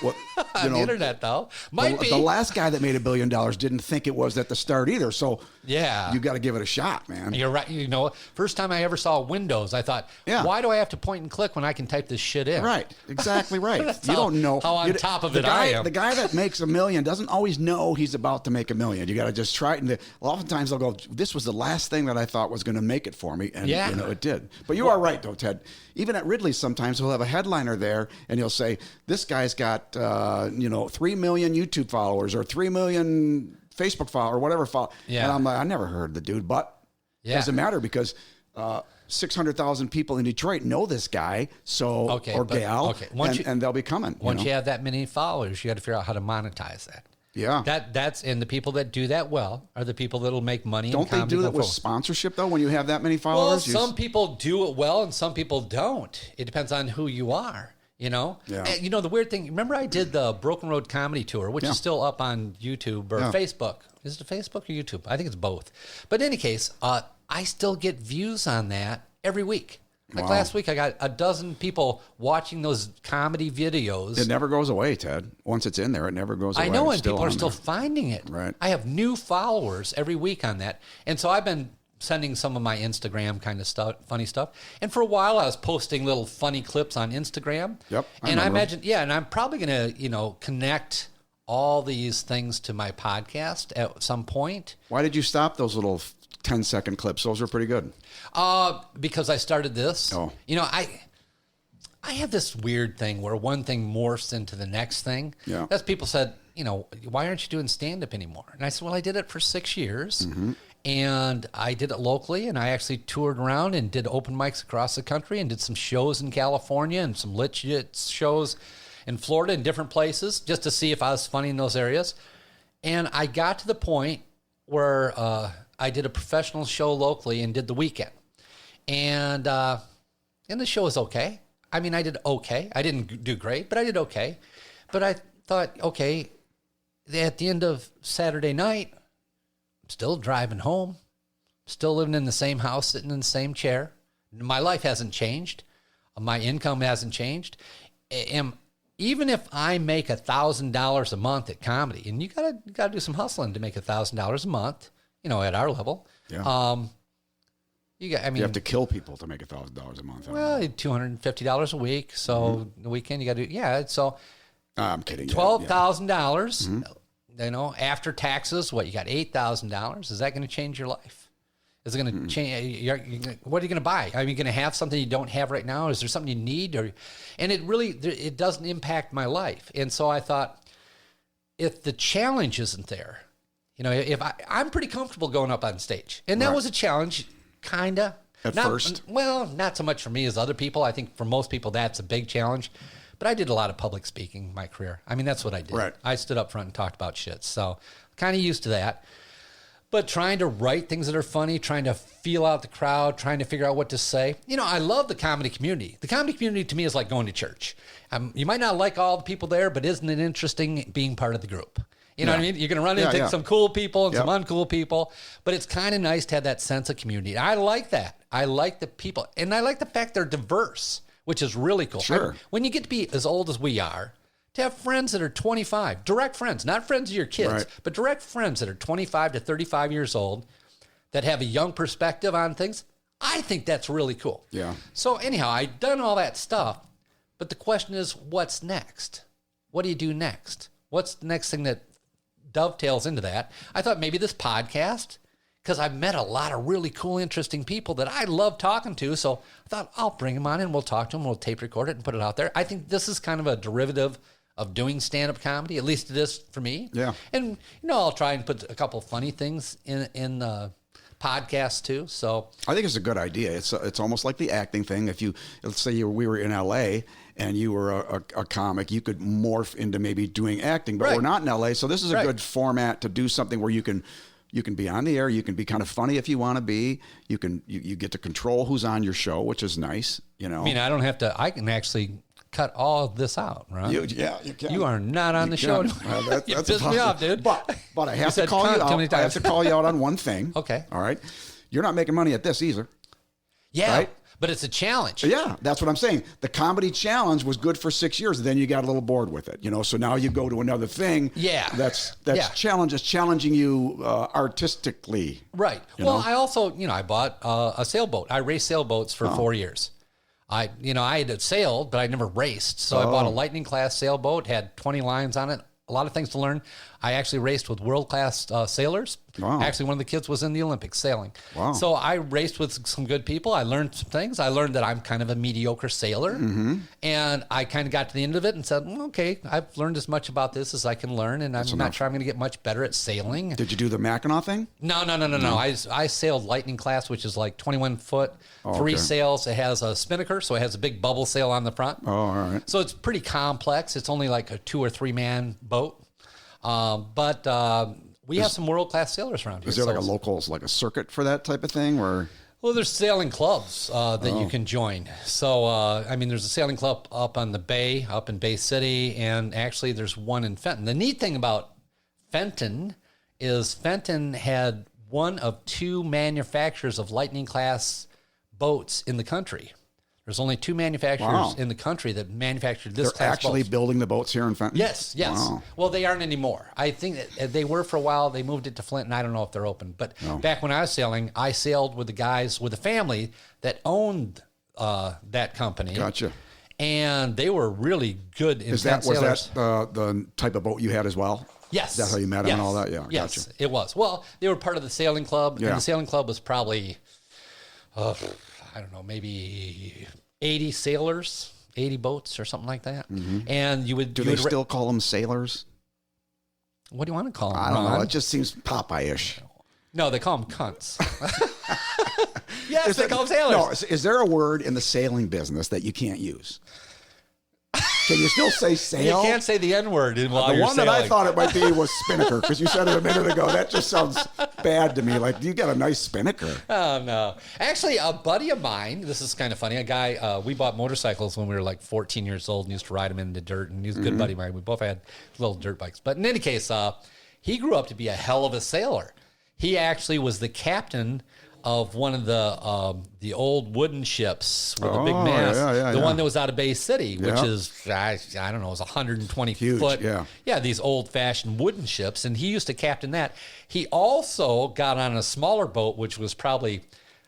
Well, on the internet, though. Might be. The last guy that made $1 billion didn't think it was at the start either. So yeah, you got to give it a shot, man. You're right. You know, first time I ever saw Windows, I thought, why do I have to point and click when I can type this shit in? Right. Exactly right. You don't know how on top of it I am. The guy that makes $1 million doesn't always know he's about to make $1 million. You got to just try it. And oftentimes they'll go, this was the last thing that I thought was going to make it for me. And it did. But you are right, though, Ted. Even at Ridley, sometimes he'll have a headliner there and he'll say, this guy's got, 3 million YouTube followers or 3 million Facebook followers or whatever. Yeah. And I'm like, I never heard the dude, but it doesn't matter because 600,000 people in Detroit know this guy, or gal, and they'll be coming. Once you have that many followers, you got to figure out how to monetize that. Yeah. And the people that do that well are the people that'll make money. Don't they do that with sponsorship though? When you have that many followers, well, some people do it well and some people don't. It depends on who you are. Yeah. And, the weird thing. Remember, I did the Broken Road Comedy Tour, which is still up on YouTube or Facebook. Is it Facebook or YouTube? I think it's both. But in any case, I still get views on that every week. Like last week, I got a dozen people watching those comedy videos. It never goes away, Ted. Once it's in there, it never goes away. I know, and people are still finding it. Right. I have new followers every week on that. And so I've been sending some of my Instagram kind of stuff, funny stuff. And for a while, I was posting little funny clips on Instagram. Yep. And I imagine, and I'm probably going to, connect all these things to my podcast at some point. Why did you stop those little 10-second clips? Those were pretty good. Because I started this. Oh. I have this weird thing where one thing morphs into the next thing. Yeah. As people said, why aren't you doing stand-up anymore? And I said, well, I did it for 6 years. Mm-hmm. And I did it locally, and I actually toured around and did open mics across the country and did some shows in California and some legit shows in Florida and different places just to see if I was funny in those areas. And I got to the point where I did a professional show locally and did the weekend. And the show was okay. I mean, I did okay. I didn't do great, but I did okay. But I thought, okay, at the end of Saturday night, I'm still driving home, still living in the same house, sitting in the same chair. My life hasn't changed. My income hasn't changed. Even if I make $1,000 a month at comedy, and you gotta do some hustling to make $1,000 a month, at our level. Yeah. You have to kill people to make $1,000 a month. Well, $250 a week. So the weekend you got to do, So I'm kidding. $12,000. After taxes, you got $8,000. Is that going to change your life? Is it going to change? What are you going to buy? Are you going to have something you don't have right now? Is there something you need? And it doesn't impact my life. And so I thought, if the challenge isn't there, if I'm pretty comfortable going up on stage, and that was a challenge, kinda at first. Well, not so much for me as other people. I think for most people that's a big challenge. But I did a lot of public speaking in my career. I mean, that's what I did. Right. I stood up front and talked about shit. So kind of used to that. But trying to write things that are funny, trying to feel out the crowd, trying to figure out what to say. I love the comedy community. The comedy community to me is like going to church. You might not like all the people there, but isn't it interesting being part of the group? You know what I mean? You're going to run into some cool people and some uncool people, but it's kind of nice to have that sense of community. I like that. I like the people, and I like the fact they're diverse, which is really cool. Sure. When you get to be as old as we are, to have friends that are 25, direct friends, not friends of your kids, but direct friends that are 25 to 35 years old, that have a young perspective on things. I think that's really cool. Yeah. So anyhow, I've done all that stuff, but the question is, what's next? What do you do next? What's the next thing that dovetails into that? I thought maybe this podcast, because I've met a lot of really cool, interesting people that I love talking to. So I thought I'll bring them on and we'll talk to them. We'll tape record it and put it out there. I think this is kind of a derivative of doing stand-up comedy. At least it is for me. Yeah. And, I'll try and put a couple of funny things in the podcast too. So I think it's a good idea. It's almost like the acting thing. If let's say we were in LA and you were a comic, you could morph into maybe doing acting, but Right. we're not in LA. So this is a Right. good format to do something where you can be on the air. You can be kind of funny if you want to be. You get to control who's on your show, which is nice. I mean, I can actually cut all of this out, right? You can. You are not on the show. Well, You pissed me off, dude. But I have to said call you cunt too many out. I have times. to call you out on one thing. Okay. All right. You're not making money at this either. Yeah, Right? but it's a challenge. Yeah, that's what I'm saying. The comedy challenge was good for 6 years. Then you got a little bored with it, So now you go to another thing. Yeah. That's Yeah. challenging you artistically. Right. I also, I bought a sailboat. I raced sailboats for 4 years. I had sailed, but I never raced. So I bought a Lightning class sailboat, had 20 lines on it, a lot of things to learn. I actually raced with world-class sailors. Wow. Actually, one of the kids was in the Olympics sailing. Wow. So I raced with some good people. I learned some things. I learned that I'm kind of a mediocre sailor. Mm-hmm. And I kind of got to the end of it and said, okay, I've learned as much about this as I can learn, and I'm not sure I'm going to get much better at sailing. Did you do the Mackinac thing? No. I sailed Lightning class, which is like 21 foot, Oh, 3 okay. sails. It has a spinnaker, so it has a big bubble sail on the front. Oh, all right. So it's pretty complex. It's only like a 2 or 3 man boat. But we have some world-class sailers around here. Is there like a circuit for that type of thing? Or Well, there's sailing clubs that you can join. So, there's a sailing club up on the bay, up in Bay City, and actually there's one in Fenton. The neat thing about Fenton is Fenton had one of 2 manufacturers of Lightning class boats in the country. There's only 2 manufacturers in the country that manufactured this they're class actually boats. building the boats here in Fenton? Yes. Wow. Well, they aren't anymore. I think that they were for a while. They moved it to Flint, and I don't know if they're open. But back when I was sailing, I sailed with the family that owned that company. Gotcha. And they were really good in Was sailors. that the type of boat you had as well? Yes. That's how you met them and all that? Yeah, Yes, gotcha. it was. Well, they were part of the sailing club, Yeah. and the sailing club was probably, I don't know, maybe 80 sailors, 80 boats or something like that. And you would... Do they still call them sailors? What do you want to call them? I don't know. Ron? It just seems Popeye-ish. No, they call them cunts. Yes, they call them sailors. No, is there a word in the sailing business that you can't use? Can you still say You sail? can't say the N-word while The you're one sailing. that I thought it might be was spinnaker, because you said it a minute ago. That just sounds bad to me. Like, you got a nice spinnaker. Oh, no. Actually, a buddy of mine, this is kind of funny, a guy, we bought motorcycles when we were like 14 years old and used to ride them in the dirt, and he was a good buddy of mine. We both had little dirt bikes. But in any case, he grew up to be a hell of a sailor. He actually was the captain of one of the old wooden ships with a big mast, the one that was out of Bay City, which is, I don't know, it was 120 Huge, foot. yeah. These old-fashioned wooden ships, and he used to captain that. He also got on a smaller boat, which was probably,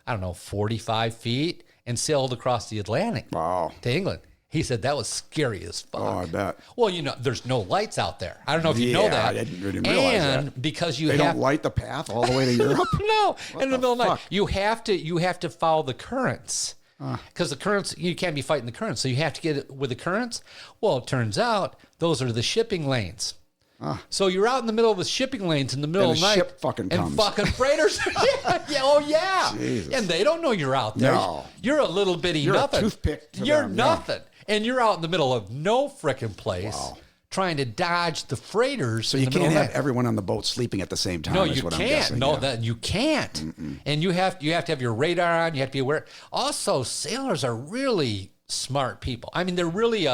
45 feet, and sailed across the Atlantic Wow. to England. He said that was scary as fuck. Oh, I bet. Well, there's no lights out there. I don't know if you know that. I didn't realize and that. because you They have don't light the path all the way to Europe? no, in the middle of the night. fuck? You have to follow the currents. Because the currents, you can't be fighting the currents. So you have to get it with the currents. Well, it turns out those are the shipping lanes. So you're out in the middle of the shipping lanes in the middle And of the the night. ship fucking and comes. fucking freighters. yeah. Jesus. And they don't know you're out there. No. You're a little bitty You're a nothing. toothpick to You're them, yeah. nothing. And you're out in the middle of no frickin' place Wow. trying to dodge the freighters. So you can't have everyone on the boat sleeping at the same time. No, is you what I'm can't. guessing, No, yeah. that you can't. And you have to have your radar on. You have to be aware. Also, sailors are really smart people. I mean, they're really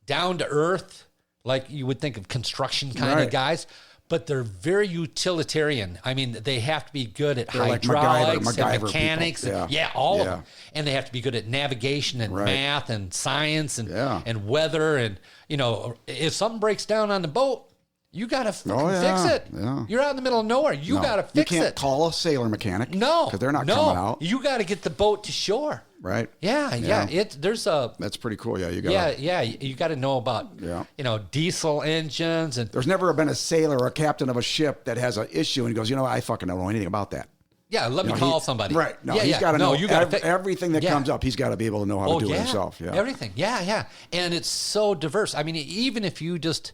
down to earth, like you would think of construction kind Right. of guys. But they're very utilitarian. I mean, they have to be good at They're like hydraulics MacGyver and mechanics. people. And, Yeah. all of Yeah. them. And they have to be good at navigation and Right. math and science and Yeah. and weather. And, if something breaks down on the boat, You got to fix yeah, it. yeah. You're out in the middle of nowhere. You got to fix it. You can't call a sailor mechanic. No. Because they're not coming out. You got to get the boat to shore. Right. Yeah. That's pretty cool. Yeah, you got. Yeah. You got to know about diesel engines and. There's never been a sailor or a captain of a ship that has an issue and goes, I fucking don't know anything about that. Yeah, let me call somebody. Right. No, he's got to know everything that Yeah. comes up. He's got to be able to know how to do it himself. Yeah. Everything. Yeah. And it's so diverse. I mean, even if you just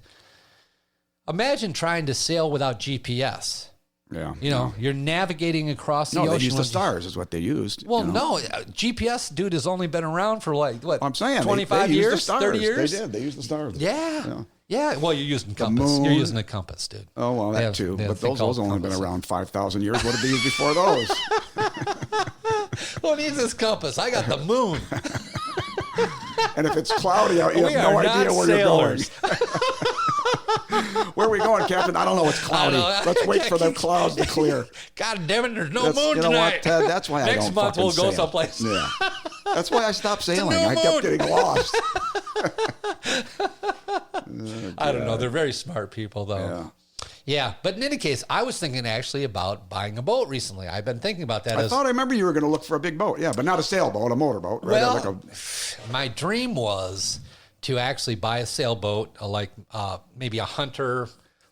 imagine trying to sail without GPS. Yeah. You're navigating across the ocean. No, they used the stars is what they used. Well, no, GPS, dude, has only been around for I'm saying 25 they years, used the stars. 30 years? They did. They used the stars. Yeah. Well, you're using compass. moon. You're using a compass, dude. Oh, well, that too. They have But a thing those called only been compass. around 5,000 years. What did they use before those? Who needs this compass? I got the moon. And if it's cloudy out, you We have no are idea not where sailors. you're going. Where are we going, Captain? I don't know. It's cloudy. Let's wait for the clouds to clear. God damn it, there's no That's, moon you know tonight. what, Ted? That's why I Next don't month fucking we'll go sail. someplace. Yeah. That's why I stopped sailing. new I kept moon. getting lost. I don't know. They're very smart people, though. Yeah. Yeah, but in any case, I was thinking actually about buying a boat recently. I've been thinking about that. I thought I remember you were going to look for a big boat. Yeah, but not a sailboat, a motorboat. Right? Well, my dream was to actually buy a sailboat, maybe a Hunter,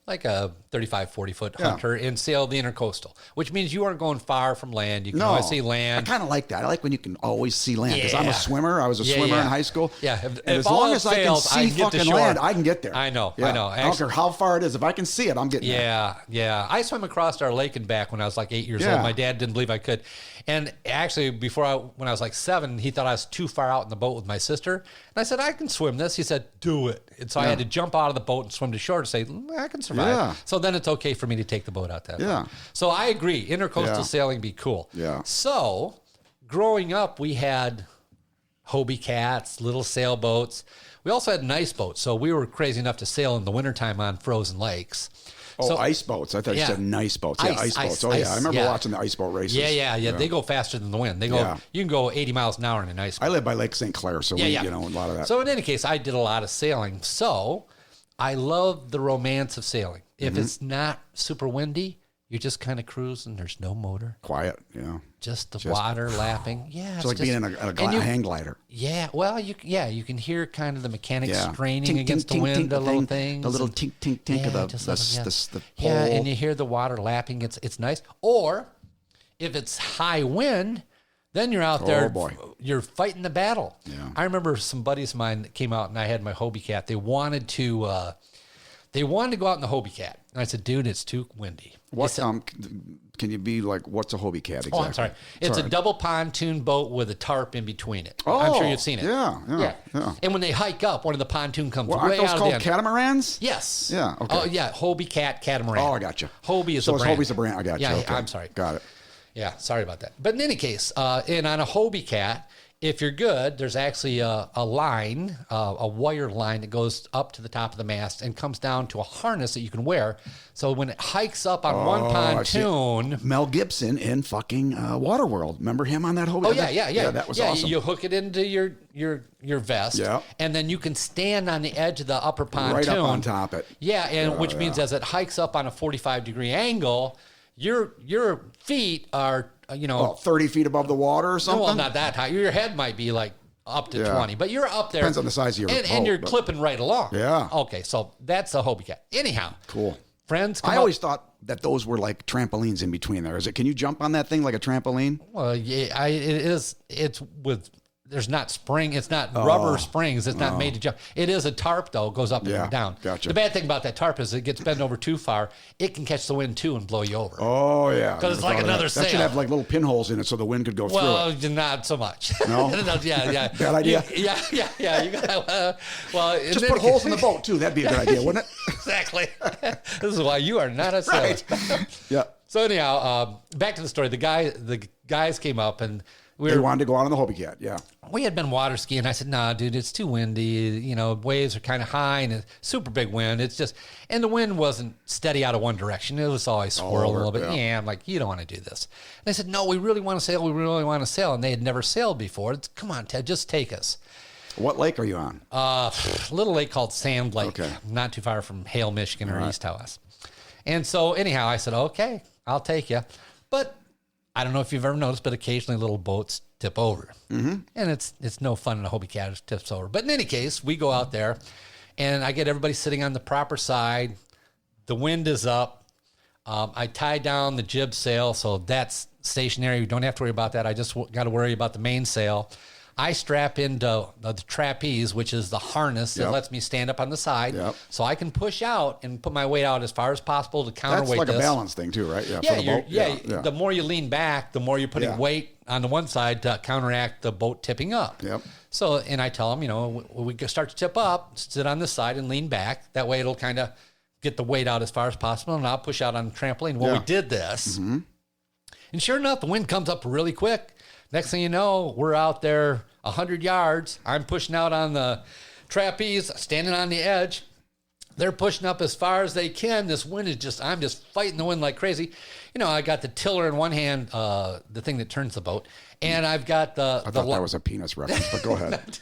like a 35, 40-foot Hunter, and sail the intercoastal, which means you aren't going far from land. You can always see land. I kind of like that. I like when you can always see land. Because I'm Yeah. a swimmer. I was a swimmer in high school. Yeah. And If as all long else as I can fails, I see can get to fucking shore. land, I can get there. I know. Yeah. I know. I don't care how far it is. If I can see it, I'm getting there. Yeah. I swam across our lake and back when I was like 8 years Yeah. old. My dad didn't believe I could. And actually, when I was like 7, he thought I was too far out in the boat with my sister. And I said, I can swim this. He said, do it. And so I had to jump out of the boat and swim to shore to say, I can survive. Yeah. So then it's okay for me to take the boat out that Yeah. far. So I agree. Intercoastal Yeah. sailing be cool. Yeah. So growing up, we had Hobie Cats, little sailboats. We also had nice boats. So we were crazy enough to sail in the wintertime on frozen lakes. Oh, So- ice boats. I thought you said nice boats. Yeah, ice boats. Oh, yeah. I remember watching the ice boat races. Yeah. They go faster than the wind. They go. Yeah. You can go 80 miles an hour in an ice boat. I live by Lake St. Clair, so a lot of that. So in any case, I did a lot of sailing. So I love the romance of sailing. If Mm-hmm. it's not super windy, you're just kind of cruising. There's no motor. Quiet, yeah. Just the water lapping. Yeah. It's like being in a hang glider. Yeah. Well, you can hear kind of the mechanics Yeah. straining Tink, against tink, the tink, wind, tink, the little thing, things. The little tink, tink, tink of just the pole. Yeah, and you hear the water lapping. It's nice. Or if it's high wind, then you're out there. Oh, boy. You're fighting the battle. Yeah. I remember some buddies of mine that came out, and I had my Hobie Cat. They wanted to go out in the Hobie Cat, and I said, "Dude, it's too windy." What can you be like? What's a Hobie Cat exactly? Oh, I'm sorry. It's a double pontoon boat with a tarp in between it. Oh, I'm sure you've seen it. Yeah. And when they hike up, one of the pontoon comes Well, way aren't those out of called the end. catamarans? Yes. Yeah, okay. Oh, yeah. Hobie Cat catamaran. Oh, I got you. Hobie is so a brand. Hobie's a brand. I got you. Yeah, Okay. I'm sorry. Got it. Yeah, sorry about that. But in any case, and on a Hobie Cat, if you're good, there's actually a line, a wire line that goes up to the top of the mast and comes down to a harness that you can wear. So when it hikes up on one I've seen pontoon. Mel Gibson in fucking Waterworld. Remember him on that Hobie? Oh yeah. That was awesome. You hook it into your vest, Yeah. and then you can stand on the edge of the upper pontoon, Right up on top it. Yeah, and which means as it hikes up on a 45-degree angle, your feet are 30 feet above the water or something? well, not that high. Your head might be like up to 20, but you're up there. Depends on the size of your and boat, you're but- clipping right along. Yeah. Okay, so that's a Hobie Cat. Anyhow, Cool. friends. Come I up- always thought that those were like trampolines in between there. Is it? Can you jump on that thing like a trampoline? Well, yeah, it is. It's with. There's not spring. It's not rubber springs. It's not made to jump. It is a tarp though. It goes up Yeah, and down. gotcha. The bad thing about that tarp is it gets bent over too far. It can catch the wind too and blow you over. Oh yeah, 'Cause it's like That another That should sail. have like little pinholes in it so the wind could go Well, through it. not so much. No? Yeah. Bad idea? Yeah. You got well. Just put holes in the boat too. That'd be a good idea, wouldn't it? Exactly. This is why you are not a sailor. Right. Yeah. So anyhow, back to the story. The guys came up and They wanted to go out on the Hobie Cat. Yeah. we had been water skiing. I said, "Nah, dude, it's too windy. Waves are kind of high and a super big wind. It's just, and the wind wasn't steady out of one direction. It was always swirling a little bit. Yeah, I'm like, you don't want to do this." And they said, "No, we really want to sail. We really want to sail." And they had never sailed before. Come on, Ted, just take us. What lake are you on? A little lake called Sand Lake, Okay. not too far from Hale, Michigan, or East Tawas. And so anyhow, I said, okay, I'll take you. But I don't know if you've ever noticed, but occasionally little boats tip over. Mm-hmm. And it's no fun in a Hobie Cat if it tips over. But in any case, we go out there, and I get everybody sitting on the proper side. The wind is up. I tie down the jib sail, so that's stationary. We don't have to worry about that. I just got to worry about the mainsail. I strap into the trapeze, which is the harness that lets me stand up on the side, so I can push out and put my weight out as far as possible to counterweight this. That's like a balance thing too, right? Yeah, for the boat. The more you lean back, the more you're putting weight on the one side to counteract the boat tipping up. Yep. So, and I tell them, when we start to tip up, sit on this side and lean back. That way it'll kind of get the weight out as far as possible, and I'll push out on the trampoline. Well, we did this, and sure enough, the wind comes up really quick. Next thing you know, we're out there 100 yards. I'm pushing out on the trapeze, standing on the edge. They're pushing up as far as they can. This wind is I'm just fighting the wind like crazy. I got the tiller in one hand, the thing that turns the boat, and I've got I thought that was a penis reference, but go ahead.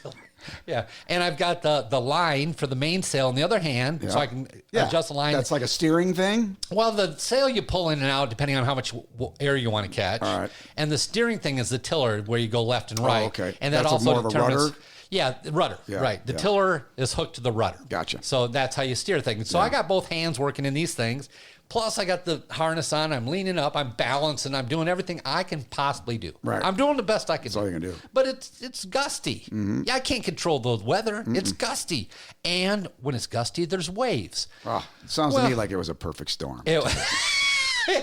Yeah, and I've got the line for the mainsail in the other hand, so I can adjust the line. That's like a steering thing? Well, the sail you pull in and out depending on how much air you want to catch. All right. And the steering thing is the tiller where you go left and right. Oh, okay. And that That's also more of a determines. rudder? Yeah, the rudder. Yeah, right. The tiller is hooked to the rudder. Gotcha. So that's how you steer things. So I got both hands working in these things. Plus, I got the harness on. I'm leaning up. I'm balancing. I'm doing everything I can possibly do. Right. I'm doing the best I can do. That's all you can do. But it's gusty. Mm-hmm. Yeah, I can't control the weather. Mm-mm. It's gusty. And when it's gusty, there's waves. Oh, it sounds to me like it was a perfect storm. It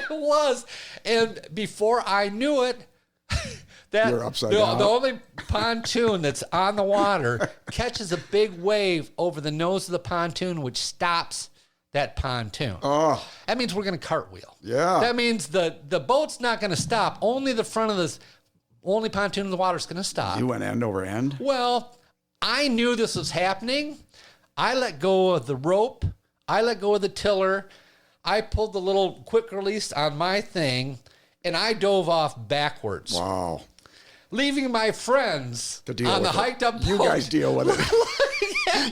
was. And before I knew it, You're upside down. The only pontoon that's on the water catches a big wave over the nose of the pontoon, which stops that pontoon. Oh. That means we're going to cartwheel. Yeah. That means the boat's not going to stop. Only the front of this, only pontoon in the water is going to stop. You went end over end? Well, I knew this was happening. I let go of the rope. I let go of the tiller. I pulled the little quick release on my thing, and I dove off backwards. Wow. Leaving my friends to deal on with the hiked up boat. You guys deal with it.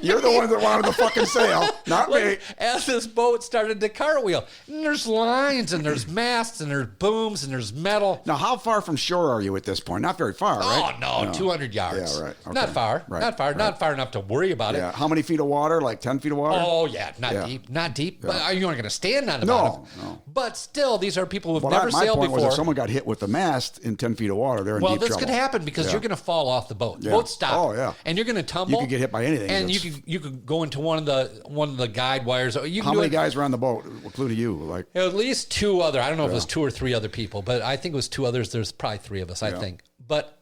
You're the ones that wanted the fucking sail, not me. As this boat started to cartwheel, and there's lines, and there's masts, and there's booms, and there's metal. Now, how far from shore are you at this point? Not very far, right? Oh, no, 200 yards. Yeah, right. Okay. Not far. Right. Not far. Right. Not far enough to worry about it. How many feet of water? Like 10 feet of water? Oh, yeah. Not deep. Not deep. Yeah. But you aren't going to stand on the bottom. No. But still, these are people who've never my sailed point before. was if someone got hit with the mast in 10 feet of water, they're in deep trouble. Well, this could happen because you're going to fall off the boat. The boat stops. Oh, yeah. And you're going to tumble. You could get hit by anything. And you could go into one of the guide wires. How many guys were on the boat, including you? Like at least two other. I don't know if it was 2 or 3 other people, but I think it was 2 others. There's probably 3 of us, I think. But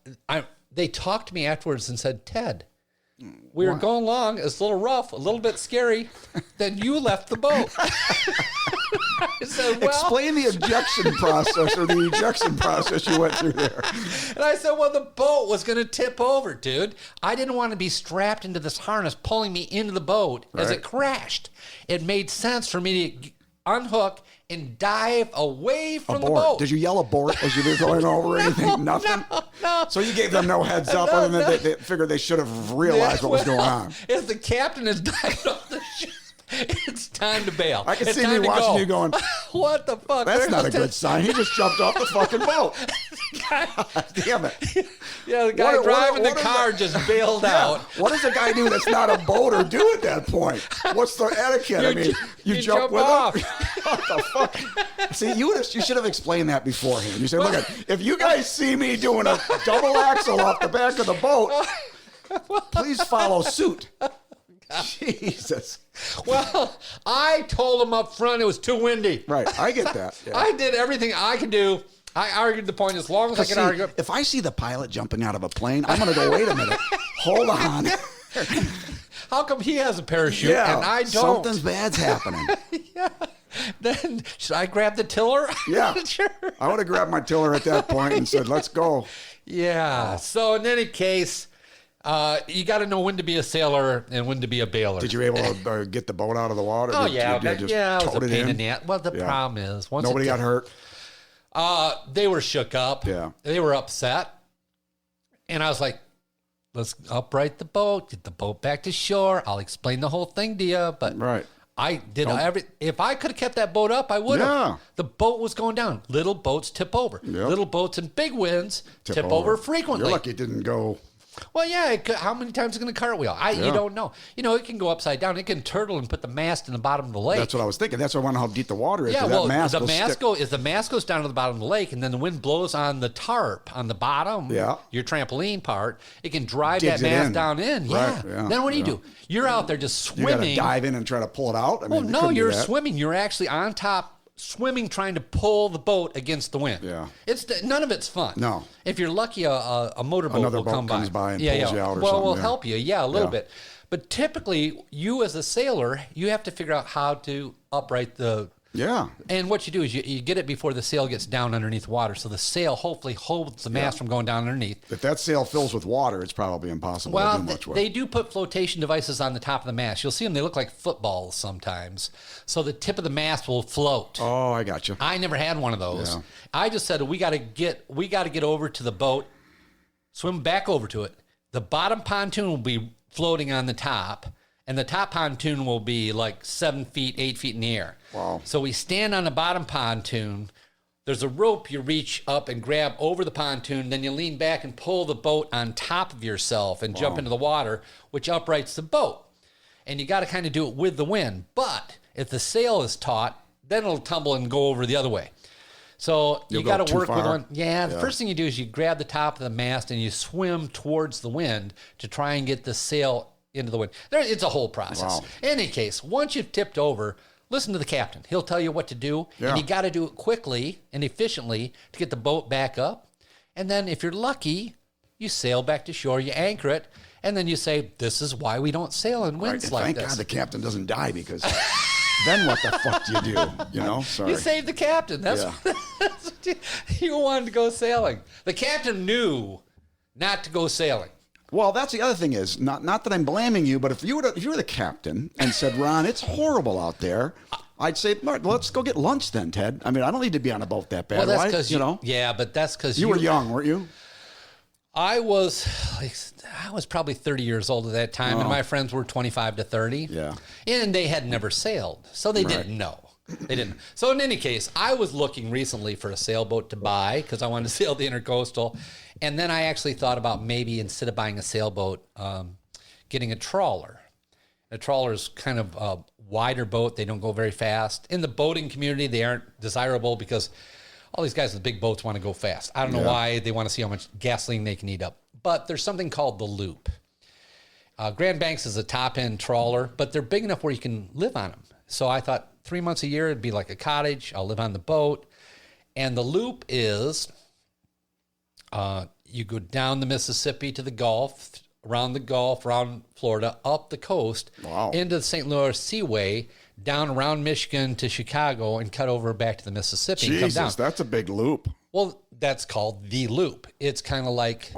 they talked to me afterwards and said, Ted, we were going along. It's a little rough, a little bit scary. Then you left the boat. I said, well, explain the ejection process or the ejection process you went through there. And I said, well, the boat was going to tip over, dude. I didn't want to be strapped into this harness pulling me into the boat as it crashed. It made sense for me to unhook and dive away from the boat. Did you yell abort as you were going over or anything? Nothing? No. So you gave them no heads up other than they figured they should have realized what was going on. If the captain has dived off the ship, it's time to bail. I can see me watching you going, what the fuck? That's not a good sign. He just jumped off the fucking boat. God damn it. Yeah, the guy driving the car just bailed out. What does a guy do that's not a boater do at that point? What's the etiquette? You jump with off. him? What the fuck? See, you should have explained that beforehand. You said, look, if you guys see me doing a double axle off the back of the boat, please follow suit. Jesus. Well, I told him up front it was too windy. Right, I get that. Yeah. I did everything I could do. I argued the point as long as I could argue. If I see the pilot jumping out of a plane, I'm going to go, wait a minute, hold on. How come he has a parachute and I don't? Something bad's happening. Yeah. Then should I grab the tiller? Yeah. Sure. I would have grabbed my tiller at that point and said, let's go. Yeah. So in any case, you got to know when to be a sailor and when to be a bailer. Did you able to get the boat out of the water? Oh, Did it was a pain in the ass. Well, the problem is... Nobody got hurt? They were shook up. Yeah. They were upset. And I was like, let's upright the boat, get the boat back to shore. I'll explain the whole thing to you. But Right. I did if I could have kept that boat up, I would have. Yeah. The boat was going down. Little boats tip over. Yep. Little boats in big winds tip over frequently. You're lucky it didn't go. Well, yeah. How many times is it going to cartwheel? You don't know. It can go upside down. It can turtle and put the mast in the bottom of the lake. That's what I was thinking. That's why I wonder how deep the water is. Yeah, 'cause well, that mast the will mast goes down to the bottom of the lake, and then the wind blows on the tarp on the bottom, your trampoline part. It can drive Digs that it mast in. down in. Right, Yeah. Then what do you do? You're out there just You got to swimming. dive in and try to pull it out. I mean, No, you're swimming. You're actually on top, swimming, trying to pull the boat against the wind. Yeah. None of it's fun. No. If you're lucky, a motorboat Another will boat come comes by and yeah, pulls yeah. you out or well, something, we'll yeah. help you. Yeah, a little Yeah. bit. But typically, you as a sailor, you have to figure out how to upright the. Yeah. And what you do is you get it before the sail gets down underneath water. So the sail hopefully holds the mast from going down underneath. If that sail fills with water, it's probably impossible to Well, do much with. they do put flotation devices on the top of the mast. You'll see them. They look like footballs sometimes. So the tip of the mast will float. Oh, I got you. I never had one of those. Yeah. I just said we got to get over to the boat, swim back over to it. The bottom pontoon will be floating on the top, and the top pontoon will be like 7 feet, 8 feet in the air. Wow. So we stand on the bottom pontoon. There's a rope you reach up and grab over the pontoon. Then you lean back and pull the boat on top of yourself and jump into the water, which uprights the boat. And you got to kind of do it with the wind. But if the sail is taut, then it'll tumble and go over the other way. So you got to work with one. Yeah, the first thing you do is you grab the top of the mast and you swim towards the wind to try and get the sail into the wind. It's a whole process. Wow. In any case, once you've tipped over, listen to the captain. He'll tell you what to do, and you got to do it quickly and efficiently to get the boat back up. And then if you're lucky, you sail back to shore, you anchor it, and then you say, this is why we don't sail in winds like Thank this. God the captain doesn't die, because then what the fuck do you do? Sorry. You saved the captain. That's what you wanted to go sailing. The captain knew not to go sailing. Well, that's the other thing is, not that I'm blaming you, but if you were the captain and said, Ron, it's horrible out there, I'd say, let's go get lunch then, Ted. I mean, I don't need to be on a boat that bad. Well, that's because Yeah, but that's because you were young, weren't you? I was probably 30 years old at that time, and my friends were 25 to 30. Yeah. And they had never sailed, so they didn't know. They didn't. So in any case, I was looking recently for a sailboat to buy because I wanted to sail the intercoastal. And then I actually thought about maybe instead of buying a sailboat, getting a trawler. A trawler is kind of a wider boat. They don't go very fast. In the boating community, they aren't desirable because all these guys with big boats want to go fast. I don't know why. They want to see how much gasoline they can eat up. But there's something called the Loop. Grand Banks is a top-end trawler, but they're big enough where you can live on them. So I thought 3 months a year, it'd be like a cottage. I'll live on the boat. And the Loop is you go down the Mississippi to the Gulf, around Florida, up the coast, into the St. Louis Seaway, down around Michigan to Chicago, and cut over back to the Mississippi and come down. Jesus, that's a big loop. Well, that's called the Loop. It's kind of like,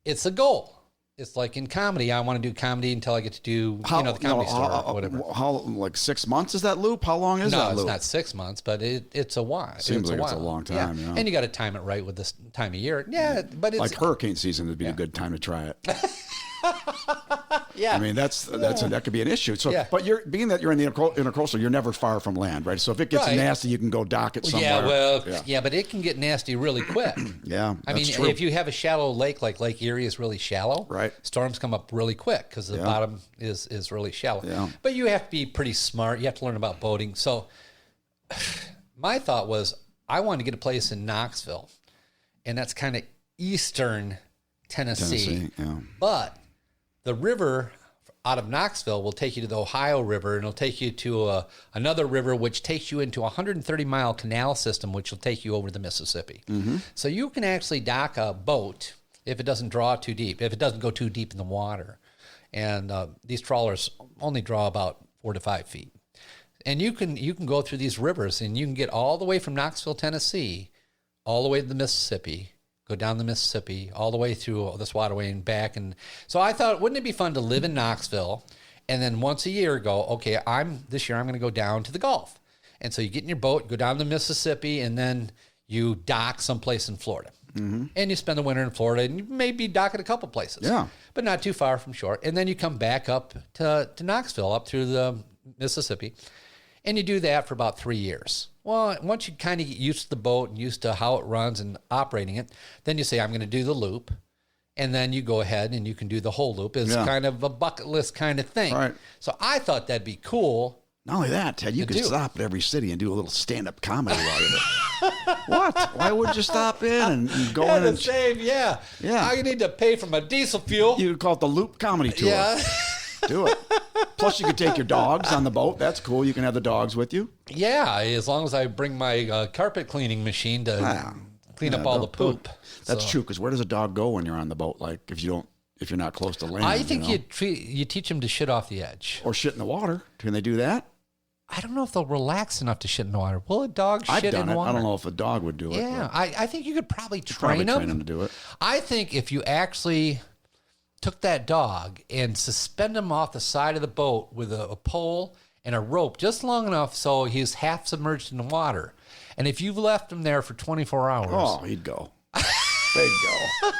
it's a goal. It's like in comedy. I want to do comedy until I get to do the Comedy Store or whatever. How, like 6 months is that loop? How long is that loop? No, it's not 6 months, but it's a while. Seems like it's a while. long time, yeah. And you got to time it right with this time of year. Yeah, but it's like hurricane season would be a good time to try it. Yeah. I mean, that could be an issue. So, but being that you're in the intercoastal, you're never far from land, right? So if it gets nasty, you can go dock it somewhere. But it can get nasty really quick. I mean, if you have a shallow lake, like Lake Erie is really shallow, right? Storms come up really quick because the bottom is really shallow. Yeah. But you have to be pretty smart. You have to learn about boating. So my thought was I wanted to get a place in Knoxville, and that's kind of eastern Tennessee. But the river out of Knoxville will take you to the Ohio River, and it'll take you to another river, which takes you into a 130-mile canal system, which will take you over the Mississippi. Mm-hmm. So you can actually dock a boat if it doesn't draw too deep, if it doesn't go too deep in the water. And these trawlers only draw about 4 to 5 feet. And you can go through these rivers, and you can get all the way from Knoxville, Tennessee, all the way to the Mississippi, go down the Mississippi, all the way through this waterway and back. And so I thought, wouldn't it be fun to live in Knoxville and then once a year go, okay, this year I'm going to go down to the Gulf. And so you get in your boat, go down the Mississippi, and then you dock someplace in Florida. and you spend the winter in Florida, and you may be dock at a couple places. Yeah. But not too far from shore. And then you come back up to Knoxville, up through the Mississippi, and you do that for about 3 years. Well, once you kind of get used to the boat and used to how it runs and operating it, then you say, I'm going to do the loop. And then you go ahead and you can do the whole loop. It's kind of a bucket list kind of thing. Right. So I thought that'd be cool. Not only that, Ted, you could do. stop at every city and do a little stand-up comedy while you're there. What? Why would you stop in and go in and save? Yeah. Yeah. I need to pay for my diesel fuel. You could call it the Loop Comedy Tour. Yeah. Do it. Plus, you could take your dogs on the boat. That's cool. You can have the dogs with you. Yeah, as long as I bring my carpet cleaning machine to clean up all the poop. That's true. Because where does a dog go when you're on the boat? Like if you're not close to land. I think you teach them to shit off the edge. Or shit in the water. Can they do that? I don't know if they'll relax enough to shit in the water. Will a dog I've shit done in it. water? I don't know if a dog would do it. Yeah, I think you could probably Train them to do it. I think if you actually took that dog and suspend him off the side of the boat with a pole and a rope just long enough so he's half submerged in the water, and if you've left him there for 24 hours... Oh, he'd go. They'd go.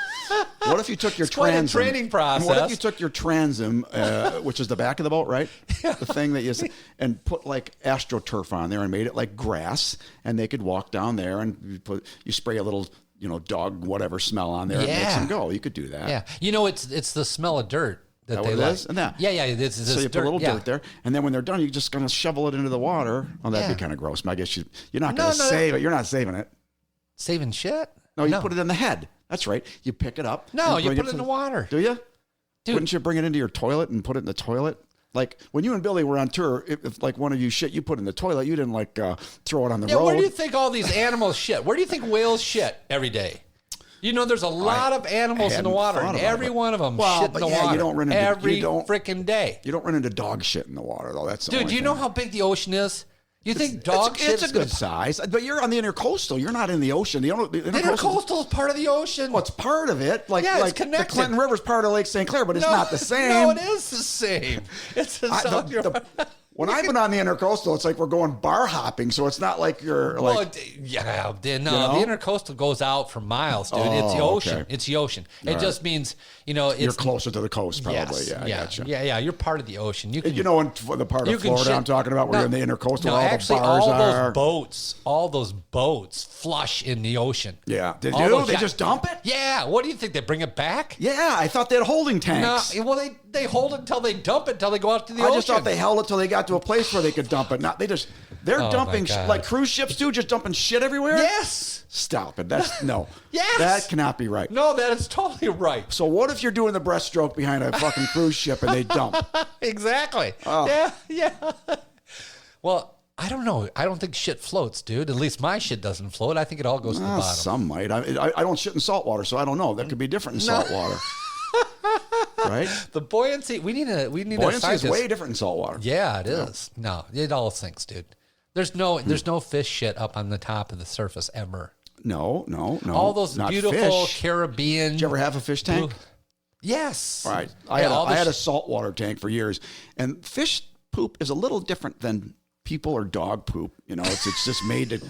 What if you took your quite a transom? training process. What if you took your transom, which is the back of the boat, right? The thing that and put like AstroTurf on there and made it like grass, and they could walk down there and you spray a little, dog whatever smell on there and it makes them go. You could do that. Yeah, it's the smell of dirt that they what it like. is? And that. Yeah. It's So you put a little dirt there, and then when they're done, you're just gonna shovel it into the water. Oh, that'd be kind of gross. I guess you're not gonna save it. You're not saving it. Saving shit? No, you put it in the head. That's right. You pick it up. No, you put it in the water. Do you? Dude. Wouldn't you bring it into your toilet and put it in the toilet? Like when you and Billy were on tour, if like one of you shit, you put it in the toilet. You didn't like throw it on the road. Where do you think all these animals shit? Where do you think whales shit every day? There's a lot of animals in the water, and every one of them shit in the water. You don't run into every freaking day. You don't run into dog shit in the water, though. That's the Dude. only Do you thing. know how big the ocean is? You think dog shit? It's a good size, but you're on the intercoastal. You're not in the ocean. The intercoastal is part of the ocean. Well, it's part of it. It's connected. The Clinton River's part of Lake St. Clair, but it's not the same. No, it is the same. It's when I've been on the intercoastal, it's like we're going bar hopping, so it's not like you're like. The intercoastal goes out for miles, dude. It's the ocean. Okay. It's the ocean. It just means it's you're closer to the coast, probably. Yes, I gotcha. Yeah. You're part of the ocean. In the part of Florida I'm talking about, where you're in the intercoastal, where all the bars are. All those boats flush in the ocean. Yeah, they All do. those They just dump it. Yeah. What do you think? They bring it back? Yeah, I thought they had holding tanks. No. Well, they hold it until they dump it until they go out to the ocean. I just thought they held it till they got to a place where they could dump it. Not they're dumping like cruise ships do, just dumping shit everywhere. Yes. Stop it. That's no. Yes. That cannot be right. No, that is totally right. So what if you're doing the breaststroke behind a fucking cruise ship and they dump? Exactly. Oh. Yeah. Well, I don't know. I don't think shit floats, dude. At least my shit doesn't float. I think it all goes to the bottom. Some might. I don't shit in salt water, so I don't know. That could be different in salt water. Right? The buoyancy. We need a buoyancy is way different in salt water. Yeah, it is. No, it all sinks, dude. There's no fish shit up on the top of the surface ever. No. All those not beautiful fish. Caribbean. Did you ever have a fish tank? Yes. All right. I had a saltwater tank for years, and fish poop is a little different than people or dog poop. It's just made to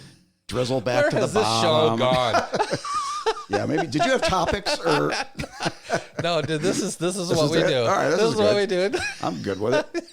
drizzle back to the bottom. Where has this show gone? Yeah, maybe. Did you have topics or? No, dude. This is what we do. All right, this is what we do. I'm good with it.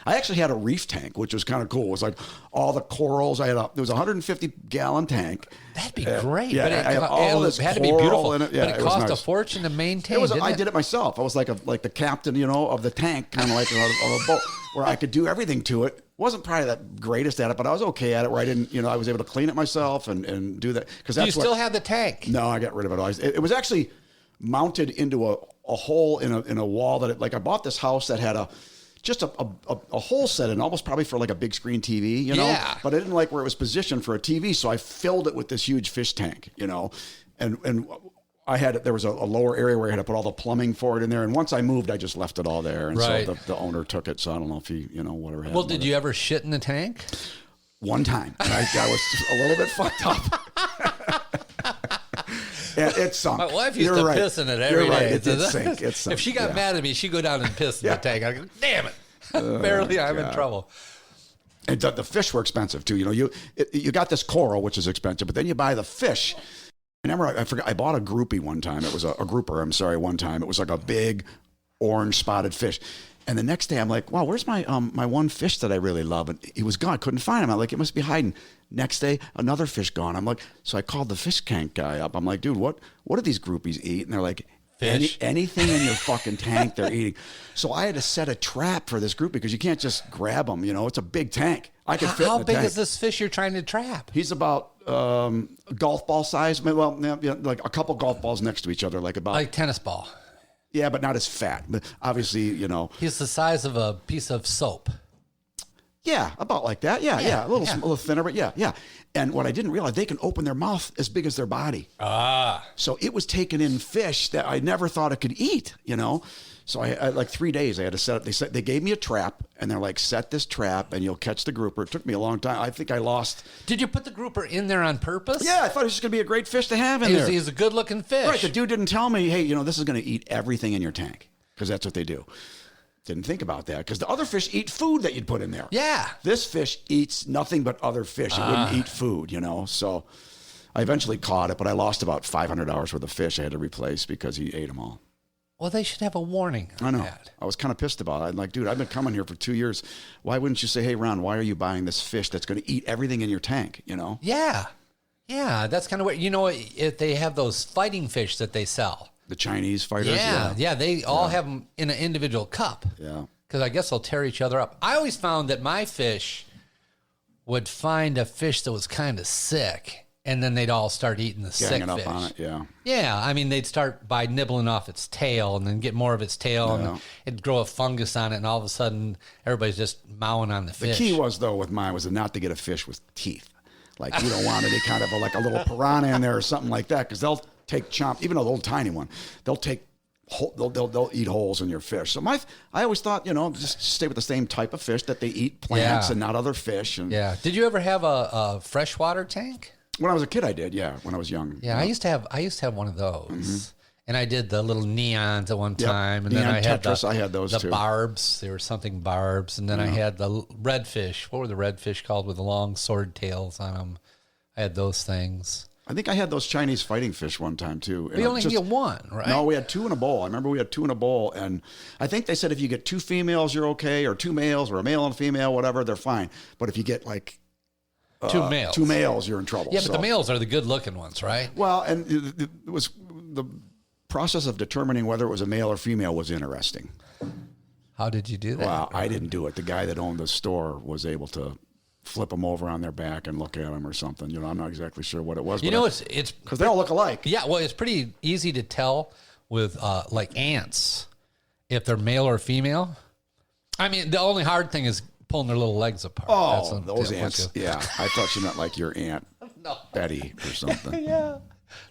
I actually had a reef tank, which was kind of cool. It was like all the corals. There was a 150-gallon tank. That'd be great. Yeah, but I had all this had to be beautiful. in it. Yeah, but it cost a fortune to maintain. I did it myself. I was like the captain, of the tank, kind of like of a boat, where I could do everything to it. Wasn't probably the greatest at it, but I was okay at it. Where I didn't, I was able to clean it myself and do that. Because you still have the tank? No, I got rid of it. It was actually mounted into a hole in a wall that I bought this house that had just a hole set in, almost probably for like a big screen TV, Yeah. But I didn't like where it was positioned for a TV, so I filled it with this huge fish tank, and there was a lower area where I had to put all the plumbing for it in there, and once I moved, I just left it all there, and so the owner took it. So I don't know if he, whatever happened. Well, did you ever shit in the tank? One time, I was a little bit fucked up. Yeah, it sunk. My wife used to piss in it every day. It did sink. It sunk. If she got mad at me, she'd go down and piss in the tank. I'd go, damn it. Barely, I'm in trouble. And the fish were expensive too. You got this coral, which is expensive, but then you buy the fish, remember, I forgot, I bought a groupie one time. It was a grouper, I'm sorry, one time. It was like a big orange spotted fish. And the next day I'm like, wow, where's my my one fish that I really love? And he was gone. I couldn't find him. I'm like, it must be hiding. Next day, another fish gone. I'm like, so I called the fish tank guy up. I'm like, dude, what do these groupies eat? And they're like, anything in your fucking tank they're eating. So I had to set a trap for this groupie because you can't just grab them. You know, it's a big tank. I can fit in the How big tank. is this fish you're trying to trap? He's about golf ball size. Well, like a couple golf balls next to each other, like about Like tennis ball. Yeah, but not as fat. But obviously, you know. He's the size of a piece of soap. Yeah, about like that. Yeah. A little thinner, but yeah. And what I didn't realize, they can open their mouth as big as their body. So it was taking in fish that I never thought it could eat, you know. So I like 3 days I had to set up. They gave me a trap, and they're like, set this trap, and you'll catch the grouper. It took me a long time. I think I lost. Did you put the grouper in there on purpose? Yeah, I thought it was just going to be a great fish to have in there. He's a good-looking fish. Right, the dude didn't tell me, hey, you know, this is going to eat everything in your tank, because that's what they do. Didn't think about that, because the other fish eat food that you'd put in there. Yeah. This fish eats nothing but other fish. It wouldn't eat food, you know. So I eventually caught it, but I lost about $500 worth of fish I had to replace because he ate them all. Well, they should have a warning on I know. that. I was kind of pissed about it. I'm like, dude, I've been coming here for 2 years. Why wouldn't you say, hey, Ron, why are you buying this fish that's going to eat everything in your tank, you know? Yeah. Yeah, that's kind of what, you know, if they have those fighting fish that they sell. The Chinese fighters? Yeah, they all have them in an individual cup. Yeah. Because I guess they'll tear each other up. I always found that my fish would find a fish that was kind of sick, and then they'd all start eating the sick Ganging fish. up on it, yeah. Yeah, I mean, they'd start by nibbling off its tail and then get more of its tail, and then it'd grow a fungus on it, and all of a sudden, everybody's just mowing on the fish. The key was, though, with mine was not to get a fish with teeth. Like, you don't want any kind of like a little piranha in there or something like that, because they'll take chomp, even a little tiny one, they'll eat holes in your fish. So I always thought, you know, just stay with the same type of fish, that they eat plants and not other fish. And Yeah. Did you ever have a freshwater tank? when I was a kid, I did. Yeah, when I was young. Yeah, I used to have one of those. And I did the little neons at one time, and Neon then I had Tetris, I had those the too. barbs. There were something barbs, and then I had the redfish. What were the redfish called with the long sword tails on them? I had those things. I think I had those Chinese fighting fish one time too. We only get one, right? No, we had two in a bowl. I remember we had two in a bowl, and I think they said if you get two females, you're okay, or two males, or a male and a female, whatever, they're fine. But if you get like two males, you're in trouble. Yeah, but the males are the good-looking ones, right? Well, and it was the process of determining whether it was a male or female was interesting. How did you do that? Well, I didn't do it. The guy that owned the store was able to flip them over on their back and look at them or something. You know, I'm not exactly sure what it was. You know, it's because they all look alike. Yeah, well, it's pretty easy to tell with like ants if they're male or female. I mean, the only hard thing is pulling their little legs apart. Oh, those ants. Yeah, I thought you meant like your aunt Betty or something.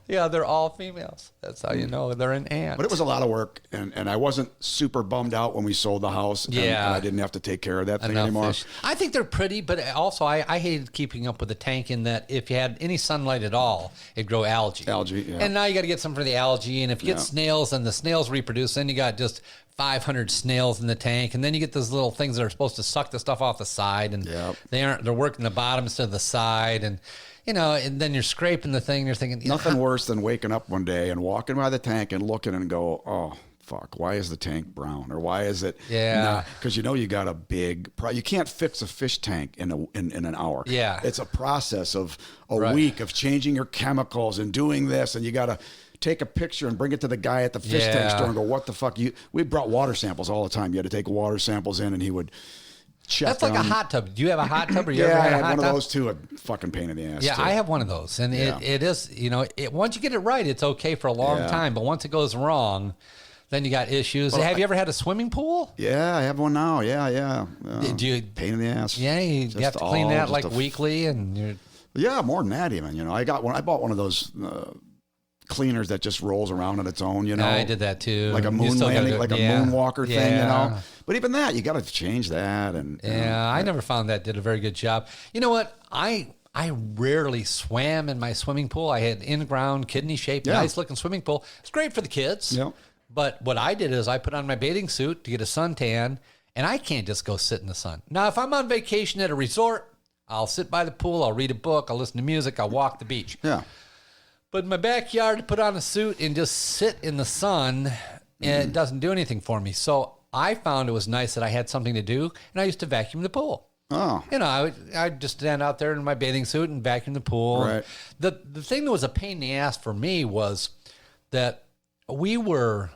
Yeah, they're all females. That's how you know they're an ant. But it was a lot of work, and I wasn't super bummed out when we sold the house. And I didn't have to take care of that thing anymore. Fish. I think they're pretty, but also I hated keeping up with the tank in that if you had any sunlight at all, it'd grow algae. Yeah. And now you got to get some for the algae, and if you get snails and the snails reproduce, then you got just 500 snails in the tank, and then you get those little things that are supposed to suck the stuff off the side, and they're working the bottom instead of the side, and you know, and then you're scraping the thing, and you're thinking nothing worse than waking up one day and walking by the tank and looking and go, oh fuck, why is the tank brown, or why is it because you know you got a big you can't fix a fish tank in an hour. It's a process of a week of changing your chemicals and doing this, and you got to take a picture and bring it to the guy at the fish tank store and go, what the fuck? We brought water samples all the time. You had to take water samples in, and he would check That's like them. a hot tub. Do you have a hot tub? Or you ever I had had a hot one tub? of those too. A fucking pain in the ass. Yeah, too. I have one of those, and it is, you know, once you get it right, it's okay for a long time. But once it goes wrong, then you got issues. Have you ever had a swimming pool? Yeah, I have one now. Yeah. Do you pain in the ass? Yeah, you have to clean that like weekly, and you're. Yeah, more than that even. You know, I bought one of those cleaners that just rolls around on its own. You know, I did that too. Like a moon landing, like a moonwalker thing. You know, but even that, you got to change that. And I never found that did a very good job. You know what? I rarely swam in my swimming pool. I had in-ground, kidney-shaped, nice-looking swimming pool. It's great for the kids. Yep. But what I did is I put on my bathing suit to get a suntan, and I can't just go sit in the sun. Now, if I'm on vacation at a resort, I'll sit by the pool, I'll read a book, I'll listen to music, I'll walk the beach. Yeah. But in my backyard, to put on a suit and just sit in the sun, it doesn't do anything for me. So I found it was nice that I had something to do, and I used to vacuum the pool. Oh. You know, I'd just stand out there in my bathing suit and vacuum the pool. Right. The thing that was a pain in the ass for me was that we were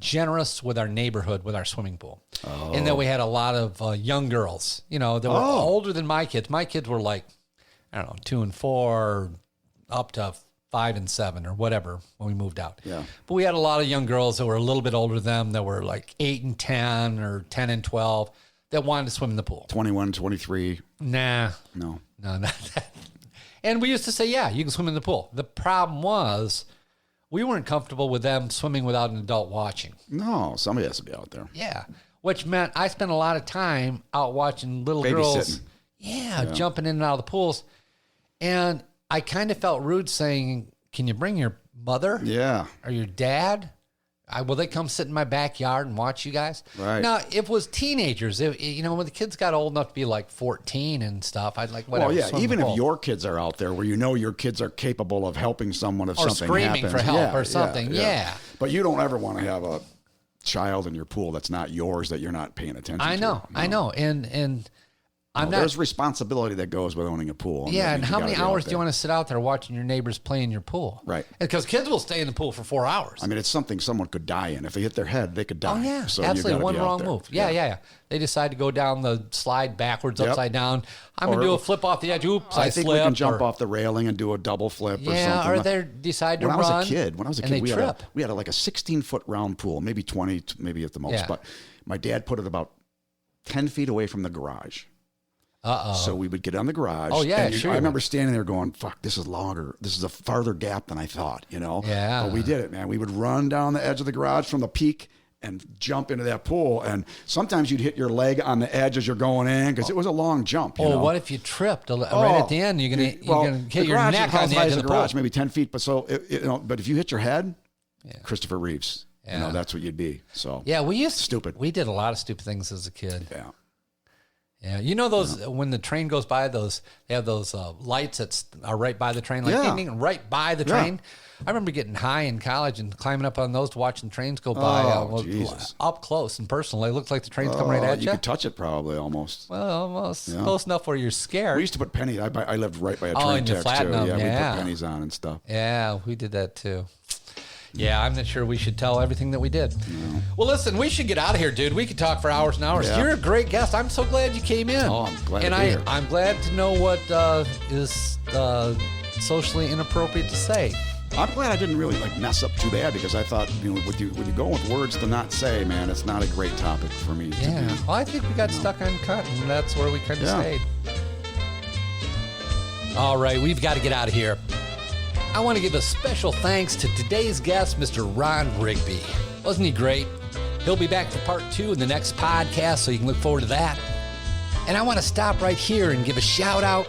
generous with our neighborhood with our swimming pool. And that we had a lot of young girls, you know, that were older than my kids. My kids were like, I don't know, 2 and 4, up to 5 and 7 or whatever when we moved out. Yeah. But we had a lot of young girls that were a little bit older than them, that were like 8 and 10 or 10 and 12 that wanted to swim in the pool. 21, 23. Nah. No. No, not that. And we used to say, yeah, you can swim in the pool. The problem was we weren't comfortable with them swimming without an adult watching. No, somebody has to be out there. Yeah. Which meant I spent a lot of time out watching little girls. Yeah, jumping in and out of the pools. And I kind of felt rude saying, can you bring your mother? Yeah. Or your dad? Will they come sit in my backyard and watch you guys? Right. Now, if it was teenagers, you know, when the kids got old enough to be like 14 and stuff, I'd like, whatever. Well, yeah, swim even in the if pool. your kids are out there where you know your kids are capable of helping someone if Or something screaming happens. for help or something, yeah. But you don't ever want to have a child in your pool that's not yours that you're not paying attention to. I know. And I'm not. There's responsibility that goes with owning a pool. Yeah, that and means how you many gotta be out hours do you there. want to sit out there watching your neighbors play in your pool? Right. Because kids will stay in the pool for 4 hours. I mean, it's something someone could die in. If they hit their head, they could die. Oh, yeah, So you absolutely. gotta One be out wrong there. move. Yeah. They decide to go down the slide backwards, Yep. upside down. I'm going to Or- do a flip off the edge. Oops, I think slipped. we can jump or, off the railing and do a double flip or Yeah, something. or they decide to when run. I was a kid, and they we trip. had like a 16-foot round pool, maybe 20, maybe at the most. Yeah. But my dad put it about 10 feet away from the garage. So we would get on the garage. Oh, yeah, and sure. I remember standing there going, fuck, this is longer. This is a farther gap than I thought, you know? Yeah. But we did it, man. We would run down the edge of the garage from the peak and jump into that pool. And sometimes you'd hit your leg on the edge as you're going in because it was a long jump. You know? What if you tripped right at the end? You're going to hit the your garage neck is on the how high edge is of the the garage, pool. maybe 10 feet. But but if you hit your head, Christopher Reeves, you know, that's what you'd be. So Yeah, stupid. We did a lot of stupid things as a kid. Yeah. Yeah, you know those when the train goes by, they have those lights that are right by the train, like Yeah. ding, ding, right by the Yeah. train. I remember getting high in college and climbing up on those to watching trains go by Jesus. up close and personal. It looked like the train's coming right at You you. could touch it probably almost. Well, almost close enough where you're scared. We used to put pennies. I lived right by a Oh, train and you tracks flatten too. them, Yeah, we yeah. put pennies on and stuff. Yeah, we did that too. Yeah, I'm not sure we should tell everything that we did. No. Well, listen, we should get out of here, dude. We could talk for hours and hours. Yeah. You're a great guest. I'm so glad you came in. Oh, I'm glad and to be here. I'm glad to know what is socially inappropriate to say. I'm glad I didn't really mess up too bad because I thought when you go with words to not say, man, it's not a great topic for me. Yeah. To be, Well, I think we got stuck on cut, and that's where we kind of stayed. All right, we've got to get out of here. I want to give a special thanks to today's guest, Mr. Ron Rigby. Wasn't he great? He'll be back for part 2 in the next podcast, so you can look forward to that. And I want to stop right here and give a shout out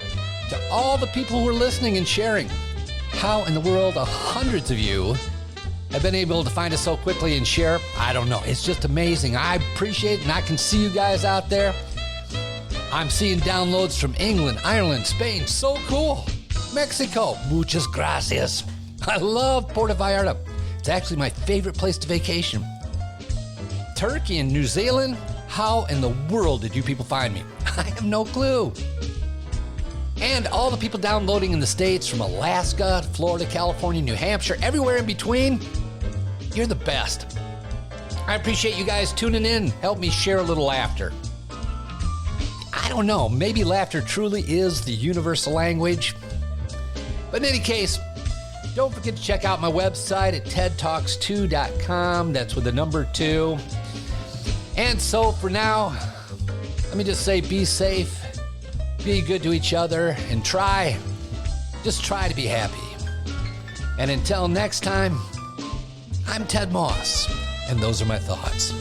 to all the people who are listening and sharing. How in the world hundreds of you have been able to find us so quickly and share? I don't know. It's just amazing. I appreciate it, and I can see you guys out there. I'm seeing downloads from England, Ireland, Spain. So cool. Mexico. Muchas gracias. I love Puerto Vallarta. It's actually my favorite place to vacation. Turkey and New Zealand. How in the world did you people find me? I have no clue. And all the people downloading in the States from Alaska, Florida, California, New Hampshire, everywhere in between, you're the best. I appreciate you guys tuning in. Help me share a little laughter. I don't know, maybe laughter truly is the universal language. But in any case, don't forget to check out my website at tedtalks2.com. That's with the number 2. And so for now, let me just say be safe, be good to each other, and just try to be happy. And until next time, I'm Ted Moss, and those are my thoughts.